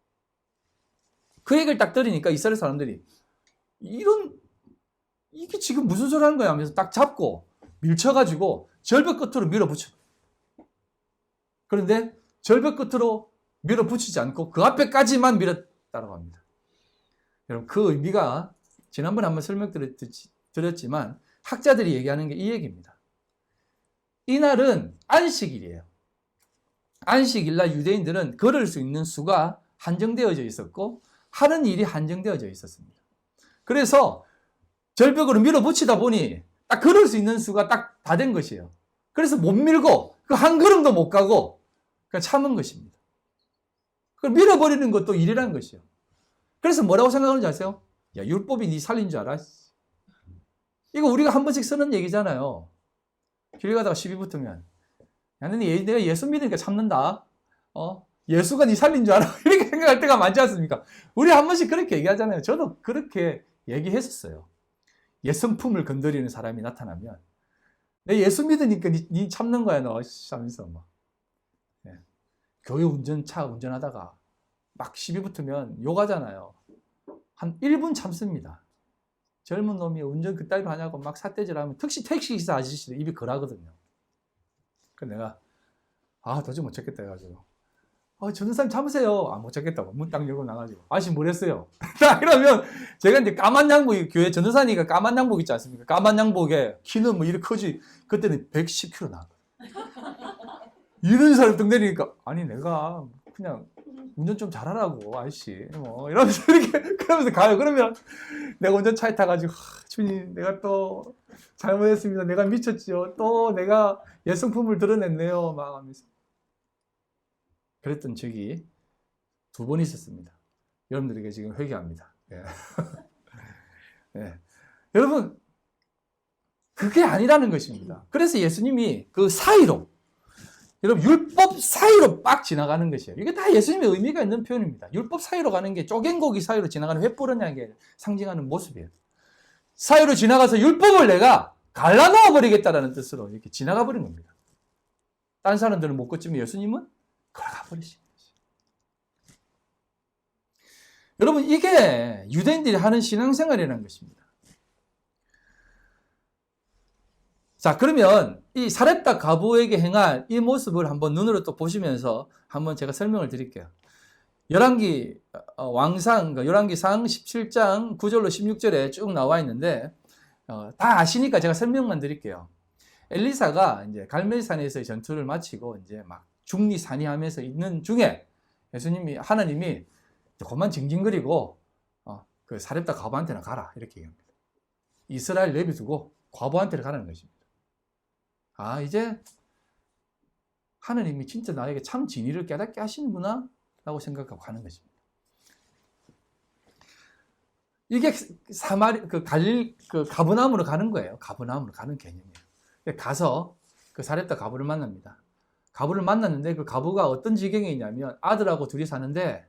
그 얘기를 딱 들으니까 이스라엘 사람들이 이게 지금 무슨 소리 하는 거야 하면서 딱 잡고 밀쳐가지고 절벽 끝으로 밀어붙여. 그런데 절벽 끝으로 밀어붙이지 않고 그 앞에까지만 밀었다고 합니다. 여러분 그 의미가 지난번에 한번 설명드렸지만 학자들이 얘기하는 게 이 얘기입니다. 이날은 안식일이에요. 안식일날 유대인들은 걸을 수 있는 수가 한정되어져 있었고 하는 일이 한정되어져 있었습니다. 그래서 절벽으로 밀어붙이다 보니 딱 걸을 수 있는 수가 딱 다 된 것이에요. 그래서 못 밀고 그 한 걸음도 못 가고 그냥 참은 것입니다. 그걸 밀어버리는 것도 일이라는 것이에요. 그래서 뭐라고 생각하는지 아세요? 야, 율법이 네 살린 줄 알아? 이거 우리가 한 번씩 쓰는 얘기잖아요. 길 가다가 시비 붙으면 야, 내가 예수 믿으니까 참는다. 예수가 네 살린 줄 알아? 이렇게 생각할 때가 많지 않습니까? 우리 한 번씩 그렇게 얘기하잖아요. 저도 그렇게 얘기했었어요. 예성품을 건드리는 사람이 나타나면 내 예수 믿으니까 네 참는 거야 너 하면서 막. 예. 교회 차 운전하다가 막 시비 붙으면 욕하잖아요. 한 1분 참습니다. 젊은 놈이 운전 그따위로 하냐고 막 삿대질하면 택시기사 아저씨들 입이 거라거든요. 그래서 내가 도저히 못 찾겠다 해가지고 전도사님 참으세요. 못 찾겠다고 문 딱 열고 나가지고 아저씨 뭐랬어요? 이러면 제가 이제 까만 양복, 교회 전도사니까 까만 양복 있지 않습니까? 까만 양복에 키는 뭐 이렇게 크지. 그때는 110kg 나왔거든요. 이런 사람 등 내리니까 아니 내가 그냥 운전 좀 잘하라고 아저씨 뭐 이러면서 이렇게 그러면서 가요. 그러면 내가 운전 차에 타가지고 주님 내가 또 잘못했습니다. 내가 미쳤지요. 또 내가 예성품을 드러냈네요. 막 하면서 그랬던 적이 2번 있었습니다. 여러분들에게 지금 회개합니다. 예. 예. 여러분 그게 아니라는 것입니다. 그래서 예수님이 그 사이로 여러분 율법 사이로 사이로 빡 지나가는 것이에요. 이게 다 예수님의 의미가 있는 표현입니다. 율법 사이로 가는 게 쪼갠 고기 사이로 지나가는 횃불을 상징하는 모습이에요. 사이로 지나가서 율법을 내가 갈라놓아 버리겠다라는 뜻으로 이렇게 지나가 버린 겁니다. 딴 사람들은 못 걷지만 예수님은 걸어가 버리신 거죠. 여러분, 이게 유대인들이 하는 신앙생활이라는 것입니다. 자, 그러면 이 사렙다 과부에게 행한 이 모습을 한번 눈으로 또 보시면서 한번 제가 설명을 드릴게요. 열왕기 왕상, 열왕기상 17장 9절로 16절에 쭉 나와 있는데, 다 아시니까 제가 설명만 드릴게요. 엘리사가 이제 갈멜산에서의 전투를 마치고 이제 막 중리산이하면서 있는 중에 하나님이 그만 징징거리고 그 사렙다 과부한테는 가라 이렇게 얘기합니다. 이스라엘 내비두고 과부한테는 가라는 것입니다. 이제 하나님이 진짜 나에게 참 진리를 깨닫게 하시는구나 라고 생각하고 가는 것입니다. 이게 갈릴 가브나움으로 가는 거예요. 가브나움으로 가는 개념이에요. 가서 그 사렙다 과부를 만납니다. 과부를 만났는데 그 과부가 어떤 지경에 있냐면 아들하고 둘이 사는데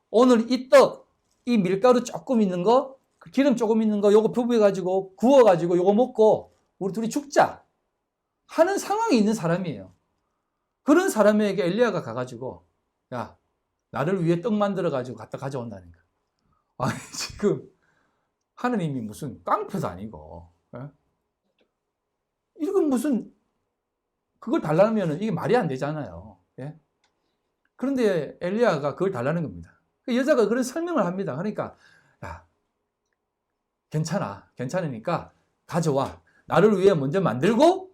오늘 이 떡, 이 밀가루 조금 있는 거, 그 기름 조금 있는 거 요거 부부해가지고 구워가지고 요거 먹고 우리 둘이 죽자 하는 상황이 있는 사람이에요. 그런 사람에게 엘리야가 가가지고 야, 나를 위해 떡 만들어가지고 갖다 가져온다는 거야. 지금 하느님이 무슨 깡패도 아니고 이건 무슨 그걸 달라면 이게 말이 안 되잖아요. 예? 그런데 엘리야가 그걸 달라는 겁니다. 여자가 그런 설명을 합니다. 그러니까 야, 괜찮으니까 가져와. 나를 위해 먼저 만들고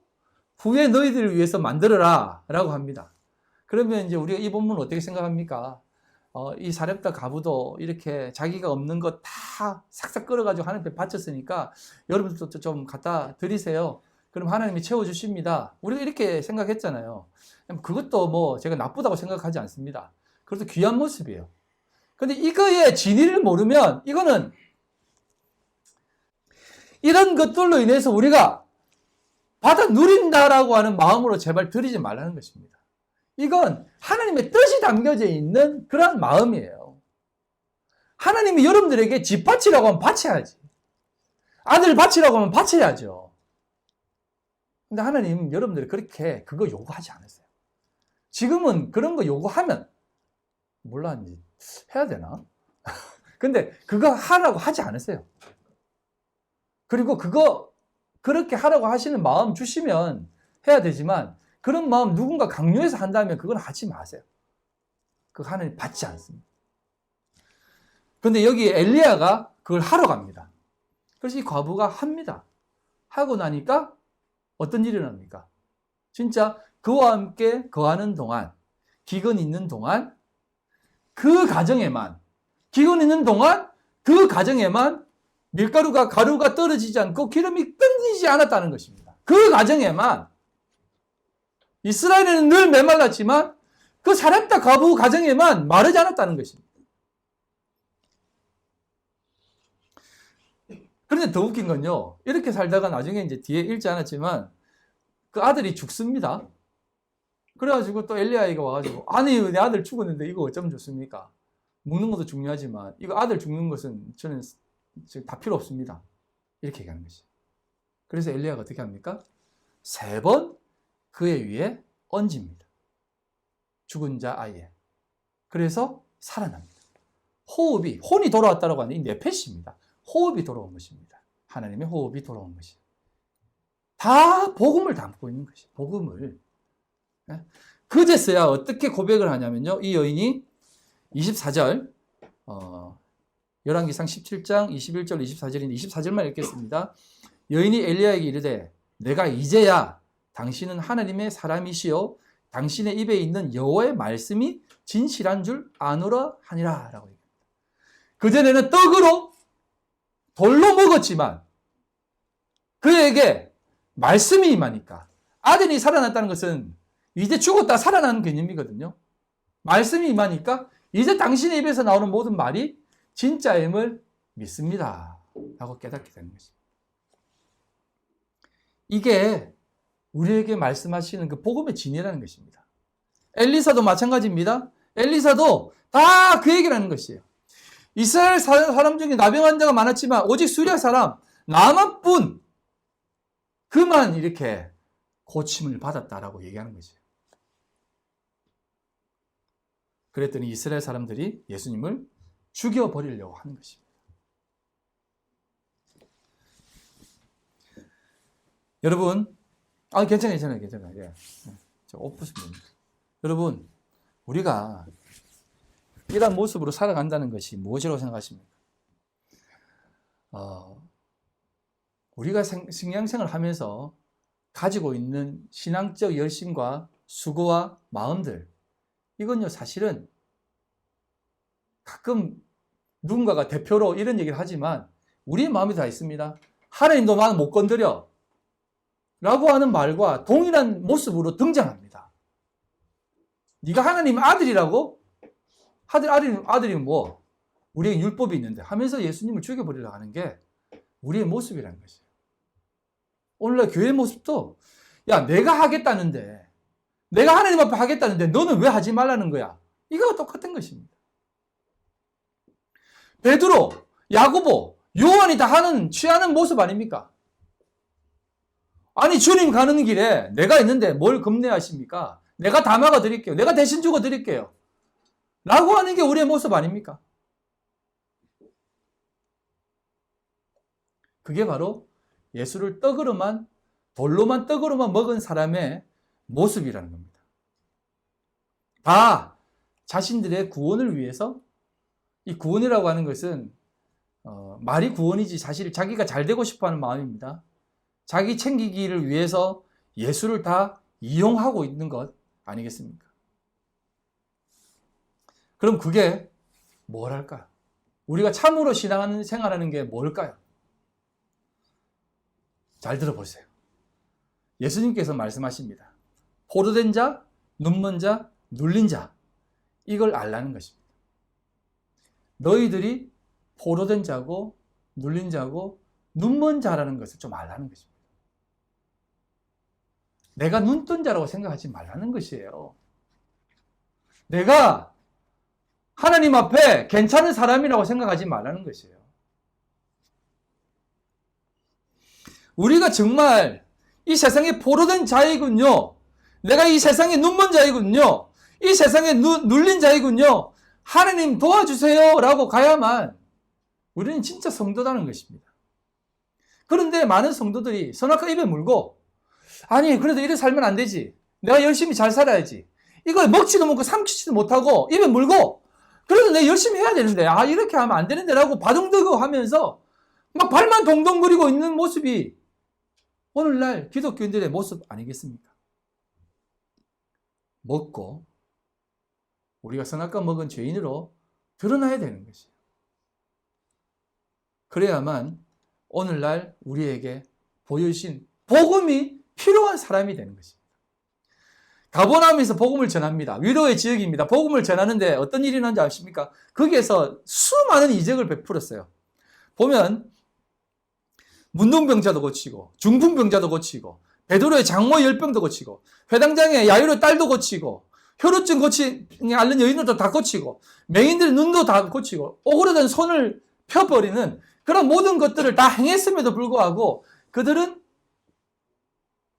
후에 너희들을 위해서 만들어라 라고 합니다. 그러면 이제 우리가 이 본문을 어떻게 생각합니까? 이 사렙다 과부도 이렇게 자기가 없는 거 다 싹싹 끌어가지고 하나님 앞에 바쳤으니까 여러분들도 좀 갖다 드리세요. 그럼 하나님이 채워주십니다. 우리가 이렇게 생각했잖아요. 그것도 뭐 제가 나쁘다고 생각하지 않습니다. 그것도 귀한 모습이에요. 근데 이거의 진리를 모르면 이거는 이런 것들로 인해서 우리가 받아 누린다라고 하는 마음으로 제발 드리지 말라는 것입니다. 이건 하나님의 뜻이 담겨져 있는 그런 마음이에요. 하나님이 여러분들에게 집 바치라고 하면 바쳐야지. 아들 바치라고 하면 바쳐야죠. 근데 하나님 여러분들이 그렇게 그거 요구하지 않으세요. 지금은 그런 거 요구하면 몰라 이제 해야 되나? 근데 그거 하라고 하지 않으세요. 그리고 그거 그렇게 하라고 하시는 마음 주시면 해야 되지만 그런 마음 누군가 강요해서 한다면 그건 하지 마세요. 그거 하나님 받지 않습니다. 그런데 여기 엘리야가 그걸 하러 갑니다. 그래서 이 과부가 합니다. 하고 나니까 어떤 일이 일어납니까? 진짜 그와 함께 거하는 동안, 기근 있는 동안, 그 가정에만 밀가루가 가루가 떨어지지 않고 기름이 끊이지 않았다는 것입니다. 그 가정에만 이스라엘에는 늘 메말랐지만 그 사렙다 과부 가정에만 마르지 않았다는 것입니다. 그런데 더 웃긴 건요. 이렇게 살다가 나중에 이제 뒤에 읽지 않았지만 그 아들이 죽습니다. 그래가지고 또 엘리야가 와가지고 아니 내 아들 죽었는데 이거 어쩌면 좋습니까? 먹는 것도 중요하지만 이거 아들 죽는 것은 저는 지금 다 필요 없습니다. 이렇게 얘기하는 것이. 그래서 엘리야가 어떻게 합니까? 3번 그의 위에 얹습니다. 죽은 자 아이에. 그래서 살아납니다. 혼이 돌아왔다고 하는 이 네페시입니다. 호흡이 돌아온 것입니다. 하나님의 호흡이 돌아온 것이. 다 복음을 담고 있는 것이. 복음을. 그제서야 어떻게 고백을 하냐면요. 이 여인이 24절, 열왕기상 17장 21절 24절인데 24절만 읽겠습니다. 여인이 엘리야에게 이르되 내가 이제야 당신은 하나님의 사람이시요 당신의 입에 있는 여호와의 말씀이 진실한 줄 아노라 하니라 라고 얘기합니다. 그전에는 떡으로 돌로 먹었지만 그에게 말씀이 임하니까 아들이 살아났다는 것은 이제 죽었다 살아나는 개념이거든요. 말씀이 임하니까 이제 당신의 입에서 나오는 모든 말이 진짜임을 믿습니다 라고 깨닫게 되는 것입니다. 이게 우리에게 말씀하시는 그 복음의 진리라는 것입니다. 엘리사도 마찬가지입니다. 엘리사도 다 그 얘기를 하는 것이에요. 이스라엘 사람 중에 나병 환자가 많았지만 오직 수리아 사람 나만뿐 그만 이렇게 고침을 받았다라고 얘기하는 거죠. 그랬더니 이스라엘 사람들이 예수님을 죽여버리려고 하는 것입니다. 여러분, 괜찮아요. 예. 저 옷 벗으면 됩니다. 여러분, 우리가 이런 모습으로 살아간다는 것이 무엇이라고 생각하십니까? 우리가 신앙생활을 하면서 가지고 있는 신앙적 열심과 수고와 마음들, 이건요, 사실은 가끔 누군가가 대표로 이런 얘기를 하지만 우리의 마음이 다 있습니다. 하나님도 나는 못 건드려 라고 하는 말과 동일한 모습으로 등장합니다. 네가 하나님 아들이라고? 아들이 뭐? 우리에게 율법이 있는데 하면서 예수님을 죽여버리려고 하는 게 우리의 모습이라는 것이에요. 오늘날 교회의 모습도 야, 내가 하겠다는데, 내가 하나님 앞에 하겠다는데 너는 왜 하지 말라는 거야? 이거와 똑같은 것입니다. 베드로, 야고보, 요한이 다 취하는 모습 아닙니까? 아니, 주님 가는 길에 내가 있는데 뭘 겁내하십니까? 내가 다 막아드릴게요. 내가 대신 죽어드릴게요. 라고 하는 게 우리의 모습 아닙니까? 그게 바로 예수를 돌로만 떡으로만 먹은 사람의 모습이라는 겁니다. 다 자신들의 구원을 위해서, 이 구원이라고 하는 것은 말이 구원이지 사실 자기가 잘 되고 싶어 하는 마음입니다. 자기 챙기기를 위해서 예수를 다 이용하고 있는 것 아니겠습니까? 그럼 그게 뭘까요? 우리가 참으로 생활하는 게 뭘까요? 잘 들어보세요. 예수님께서 말씀하십니다. 포로된 자, 눈먼 자, 눌린 자, 이걸 알라는 것입니다. 너희들이 포로된 자고 눌린 자고 눈먼 자라는 것을 좀 알라는 것입니다. 내가 눈뜬 자라고 생각하지 말라는 것이에요. 내가 하나님 앞에 괜찮은 사람이라고 생각하지 말라는 것이에요. 우리가 정말 이 세상에 포로된 자이군요. 내가 이 세상에 눈먼 자이군요. 이 세상에 눌린 자이군요. 하나님 도와주세요 라고 가야만 우리는 진짜 성도다는 것입니다. 그런데 많은 성도들이 선악과 입에 물고 아니 그래도 이렇게 살면 안 되지. 내가 열심히 잘 살아야지. 이거 먹지도 못하고 삼키지도 못하고 입에 물고 그래도 내가 열심히 해야 되는데 이렇게 하면 안 되는데 라고 바둥들고 하면서 막 발만 동동 거리고 있는 모습이 오늘날 기독교인들의 모습 아니겠습니까? 먹고 우리가 선악과 먹은 죄인으로 드러나야 되는 것이에요. 그래야만 오늘날 우리에게 보여주신 복음이 필요한 사람이 되는 것입니다. 가버나움에서 복음을 전합니다. 위로의 지역입니다. 복음을 전하는데 어떤 일이 일어난지 아십니까? 거기에서 수많은 이적을 베풀었어요. 보면 문둥병자도 고치고 중풍병자도 고치고 베드로의 장모 열병도 고치고 회당장의 야이로의 딸도 고치고 혈루증 앓는 여인들도 다 고치고 맹인들의 눈도 다 고치고 오그라든 손을 펴버리는 그런 모든 것들을 다 행했음에도 불구하고 그들은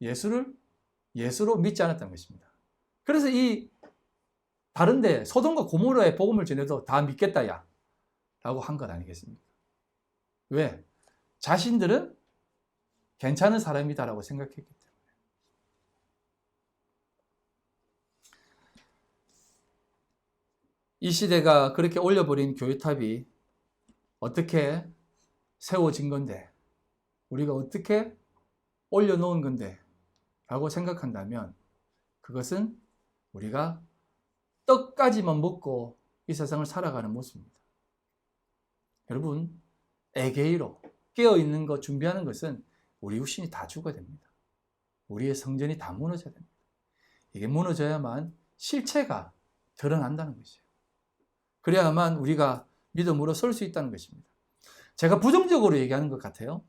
예수로 믿지 않았던 것입니다. 그래서 이 다른데 소돔과 고모라의 복음을 전해도 다 믿겠다 야 라고 한 것 아니겠습니까? 왜? 자신들은 괜찮은 사람이다라고 생각했기 때문에. 이 시대가 그렇게 올려버린 교회탑이 어떻게 세워진 건데, 우리가 어떻게 올려놓은 건데 라고 생각한다면 그것은 우리가 떡까지만 먹고 이 세상을 살아가는 모습입니다. 여러분, 에게이로 깨어있는 것, 준비하는 것은 우리 육신이 다 죽어야 됩니다. 우리의 성전이 다 무너져야 됩니다. 이게 무너져야만 실체가 드러난다는 것이에요. 그래야만 우리가 믿음으로 설 수 있다는 것입니다. 제가 부정적으로 얘기하는 것 같아요.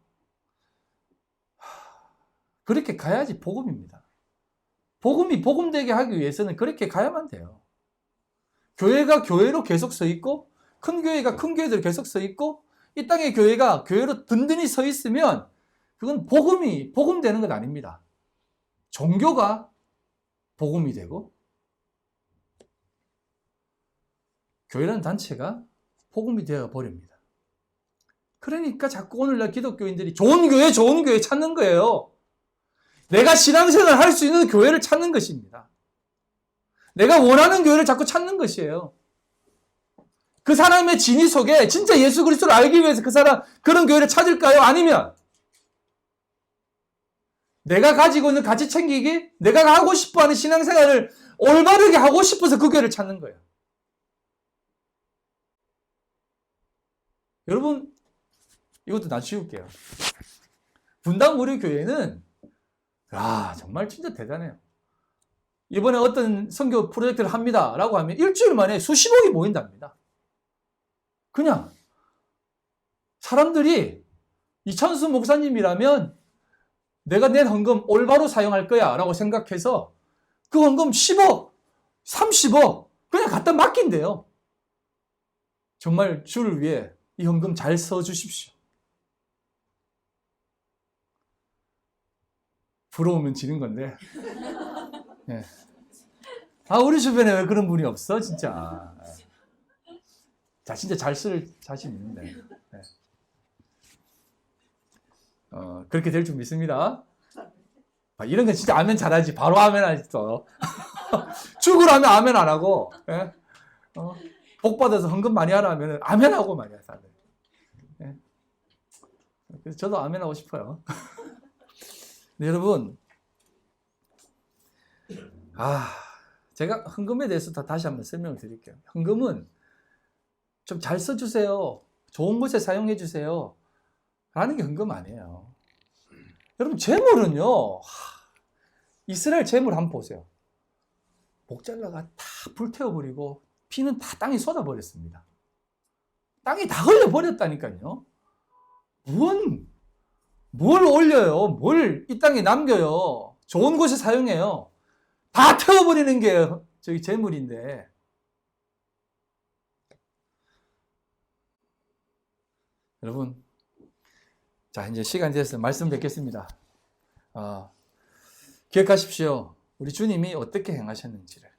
그렇게 가야지 복음입니다. 복음이 복음되게 하기 위해서는 그렇게 가야만 돼요. 교회가 교회로 계속 서 있고, 큰 교회가 큰 교회대로 계속 서 있고, 이 땅의 교회가 교회로 든든히 서 있으면 그건 복음이 복음되는 것 아닙니다. 종교가 복음이 되고, 교회라는 단체가 복음이 되어 버립니다. 그러니까 자꾸 오늘날 기독교인들이 좋은 교회 찾는 거예요. 내가 신앙생활을 할 수 있는 교회를 찾는 것입니다. 내가 원하는 교회를 자꾸 찾는 것이에요. 그 사람의 진위 속에 진짜 예수 그리스도를 알기 위해서 그런 교회를 찾을까요? 아니면 내가 가지고 있는 가치 챙기기, 내가 하고 싶어하는 신앙생활을 올바르게 하고 싶어서 그 교회를 찾는 거예요. 여러분, 이것도 나 지울게요. 분당 우리 교회는 정말 진짜 대단해요. 이번에 어떤 선교 프로젝트를 합니다 라고 하면 일주일 만에 수십억이 모인답니다. 그냥 사람들이 이찬수 목사님이라면 내가 낸 헌금 올바로 사용할 거야 라고 생각해서 그 헌금 10억, 30억 그냥 갖다 맡긴대요. 정말 주를 위해 이 헌금 잘 써주십시오. 부러우면 지는 건데. 네. 우리 주변에 왜 그런 분이 없어, 진짜. 자, 진짜 잘 쓸 자신 있는데. 네. 그렇게 될 줄 믿습니다. 이런 건 진짜 아멘 잘하지. 바로 아멘 하죠. 죽으라 하면 아멘 안 하고, 예? 복 받아서 헌금 많이 하라 하면 아멘 하고 많이 하세요. 예? 그래서 저도 아멘 하고 싶어요. 네, 여러분. 제가 헌금에 대해서 다시 한번 설명을 드릴게요. 헌금은 좀 잘 써주세요. 좋은 곳에 사용해 주세요. 라는 게 헌금 아니에요. 여러분, 재물은요, 이스라엘 재물 한번 보세요. 목잘라가 다 불태워버리고 피는 다 땅에 쏟아버렸습니다. 땅이 다 흘려버렸다니까요. 뭘 올려요? 뭘 이 땅에 남겨요? 좋은 곳에 사용해요. 다 태워버리는 게 저기 재물인데. 여러분, 자, 이제 시간이 돼서 말씀 뵙겠습니다. 기억하십시오. 우리 주님이 어떻게 행하셨는지를.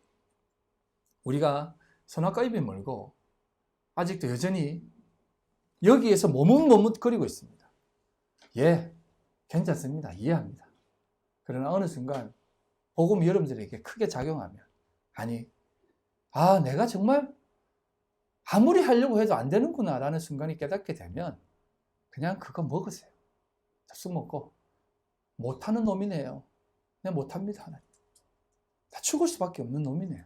우리가 선악과 입이 멀고 아직도 여전히 여기에서 머뭇머뭇거리고 있습니다. 예, 괜찮습니다. 이해합니다. 그러나 어느 순간 복음이 여러분들에게 크게 작용하면, 내가 정말 아무리 하려고 해도 안 되는구나 라는 순간이 깨닫게 되면 그냥 그거 먹으세요. 쑥 먹고, 못하는 놈이네요. 그냥 못합니다. 하나님. 다 죽을 수밖에 없는 놈이네요.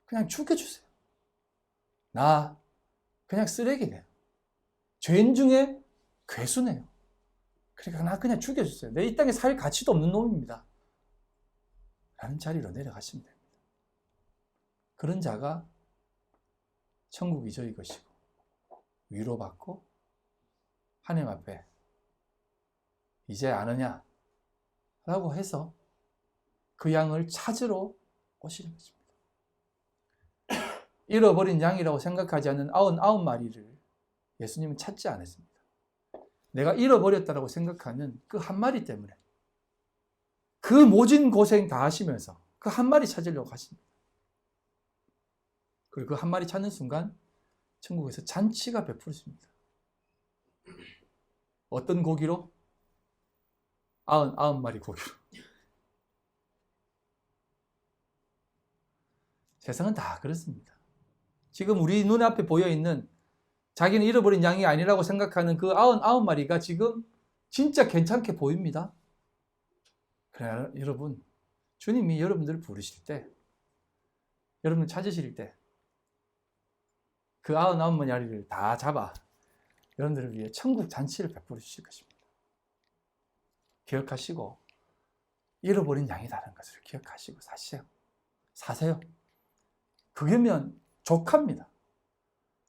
그냥 죽여주세요. 나 그냥 쓰레기네요. 죄인 중에 괴수네요. 그러니까 나 그냥 죽여주세요. 내 이 땅에 살 가치도 없는 놈입니다. 라는 자리로 내려가시면 됩니다. 그런 자가 천국이 저희 것이고 위로받고 하나님 앞에 이제 아느냐 라고 해서 그 양을 찾으러 오시는 것입니다. 잃어버린 양이라고 생각하지 않는 99마리를 예수님은 찾지 않았습니다. 내가 잃어버렸다고 생각하는 그 한 마리 때문에 그 모진 고생 다 하시면서 그 한 마리 찾으려고 하십니다. 그리고 그 한 마리 찾는 순간 천국에서 잔치가 베풀어집니다. 어떤 고기로? 99마리 고기로. 세상은 다 그렇습니다. 지금 우리 눈앞에 보여있는 자기는 잃어버린 양이 아니라고 생각하는 그 99마리가 지금 진짜 괜찮게 보입니다. 그래, 여러분, 주님이 여러분들을 부르실 때, 여러분을 찾으실 때, 그 99마리를 다 잡아 여러분들을 위해 천국 잔치를 베풀어 주실 것입니다. 기억하시고, 잃어버린 양이라는 것을 기억하시고 사세요. 그게면 족합니다.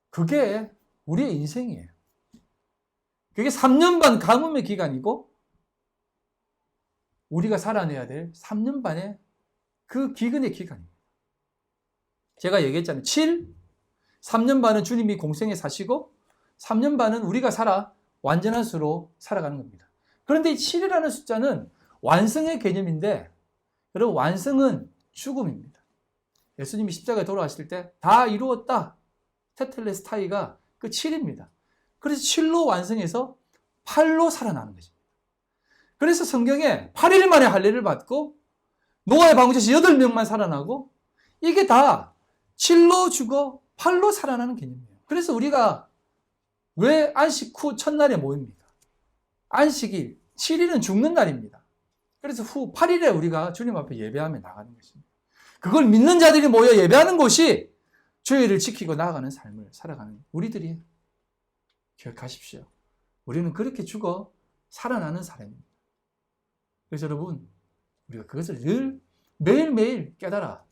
그게 우리의 인생이에요. 그게 3년 반 가뭄의 기간이고 우리가 살아내야 될 3년 반의 그 기근의 기간입니다. 제가 얘기했잖아요. 7, 3년 반은 주님이 공생에 사시고 3년 반은 우리가 살아 완전한 수로 살아가는 겁니다. 그런데 이 7이라는 숫자는 완성의 개념인데 여러분 완성은 죽음입니다. 예수님이 십자가에 돌아가실 때 다 이루었다. 테텔레스타이가 그 7입니다. 그래서 7로 완성해서 8로 살아나는 것입니다. 그래서 성경에 8일 만에 할례를 받고 노아의 방주에서 8명만 살아나고 이게 다 7로 죽어 8로 살아나는 개념이에요. 그래서 우리가 왜 안식 후 첫날에 모입니까? 안식일 7일은 죽는 날입니다. 그래서 후 8일에 우리가 주님 앞에 예배하며 나가는 것입니다. 그걸 믿는 자들이 모여 예배하는 곳이 주의를 지키고 나아가는 삶을 살아가는 우리들이 기억하십시오. 우리는 그렇게 죽어 살아나는 사람입니다. 그래서 여러분 우리가 그것을 늘 매일매일 깨달아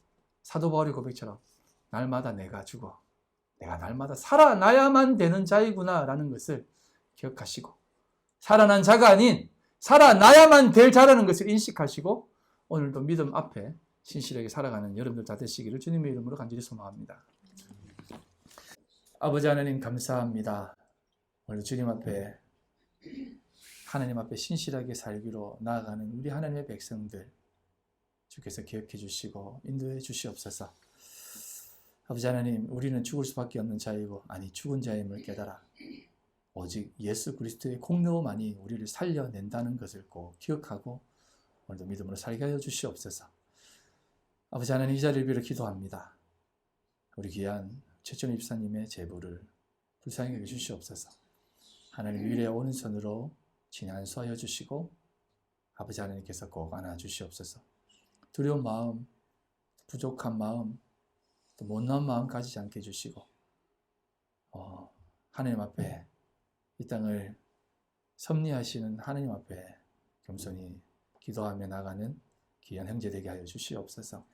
사도 바울의 고백처럼 날마다 내가 죽어 내가 날마다 살아나야만 되는 자이구나 라는 것을 기억하시고 살아난 자가 아닌 살아나야만 될 자라는 것을 인식하시고 오늘도 믿음 앞에 신실하게 살아가는 여러분들 다 되시기를 주님의 이름으로 간절히 소망합니다. 아버지 하나님 감사합니다. 오늘 주님 앞에 하나님 앞에 신실하게 살기로 나아가는 우리 하나님의 백성들 주께서 기억해 주시고 인도해 주시옵소서. 아버지 하나님 우리는 죽을 수밖에 없는 자이고 아니 죽은 자임을 깨달아 오직 예수 그리스도의 공로만이 우리를 살려낸다는 것을 꼭 기억하고 오늘도 믿음으로 살게 하여 주시옵소서. 아버지 하나님 이 자리를 빌어 기도합니다. 우리 귀한 최천 입사님의 제보를 불쌍히 여겨 주시옵소서. 하나님 위의 오른손으로 진안수하여 주시고 아버지 하나님께서 꼭 안아 주시옵소서. 두려운 마음, 부족한 마음, 또 못난 마음 가지지 않게 해주시고 하나님 앞에 이 땅을 섭리하시는 하나님 앞에 겸손히 기도하며 나가는 귀한 형제 되게 하여 주시옵소서.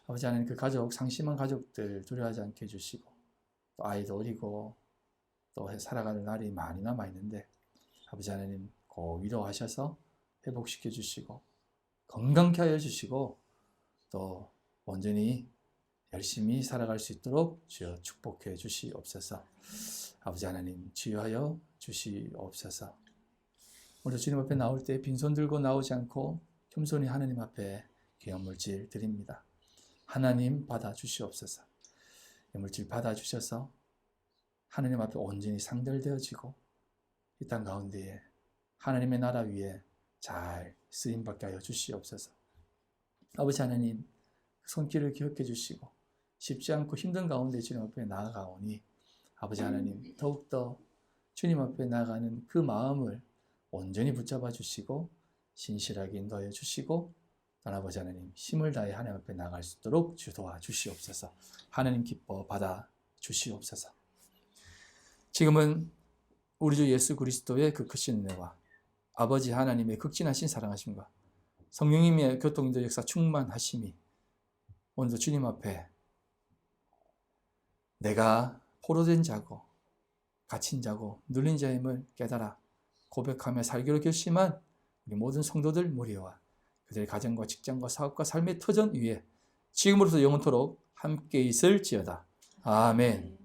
아버지 하나님 그 가족, 상심한 가족들 두려워하지 않게 해주시고 또 아이도 어리고 또 살아가는 날이 많이 남아있는데 아버지 하나님 꼭 위로하셔서 회복시켜 주시고 건강케 하여 주시고 또 온전히 열심히 살아갈 수 있도록 주여 축복해 주시옵소서. 아버지 하나님 치유하여 주시옵소서. 오늘 주님 앞에 나올 때 빈손 들고 나오지 않고 겸손히 하나님 앞에 귀한 물질 드립니다. 하나님 받아 주시옵소서. 이 물질 받아 주셔서 하나님 앞에 온전히 상달되어지고 이 땅 가운데에 하나님의 나라 위에 잘 쓰임받게 하여 주시옵소서. 아버지 하나님 손길을 기억해 주시고 쉽지 않고 힘든 가운데 주님 앞에 나아가오니 아버지 하나님 더욱더 주님 앞에 나아가는 그 마음을 온전히 붙잡아 주시고 신실하게 인도하여 주시고 또 아버지 하나님 힘을 다해 하나님 앞에 나아갈 수 있도록 주도하 주시옵소서. 하나님 기뻐 받아 주시옵소서. 지금은 우리 주 예수 그리스도의 그 크신 은혜와 아버지 하나님의 극진하신 사랑하심과 성령님의 교통인도 역사 충만하심이 오늘도 주님 앞에 내가 포로된 자고 갇힌 자고 눌린 자임을 깨달아 고백하며 살기로 결심한 우리 모든 성도들 무리와 그들의 가정과 직장과 사업과 삶의 터전 위에 지금으로부터 영원토록 함께 있을지어다. 아멘.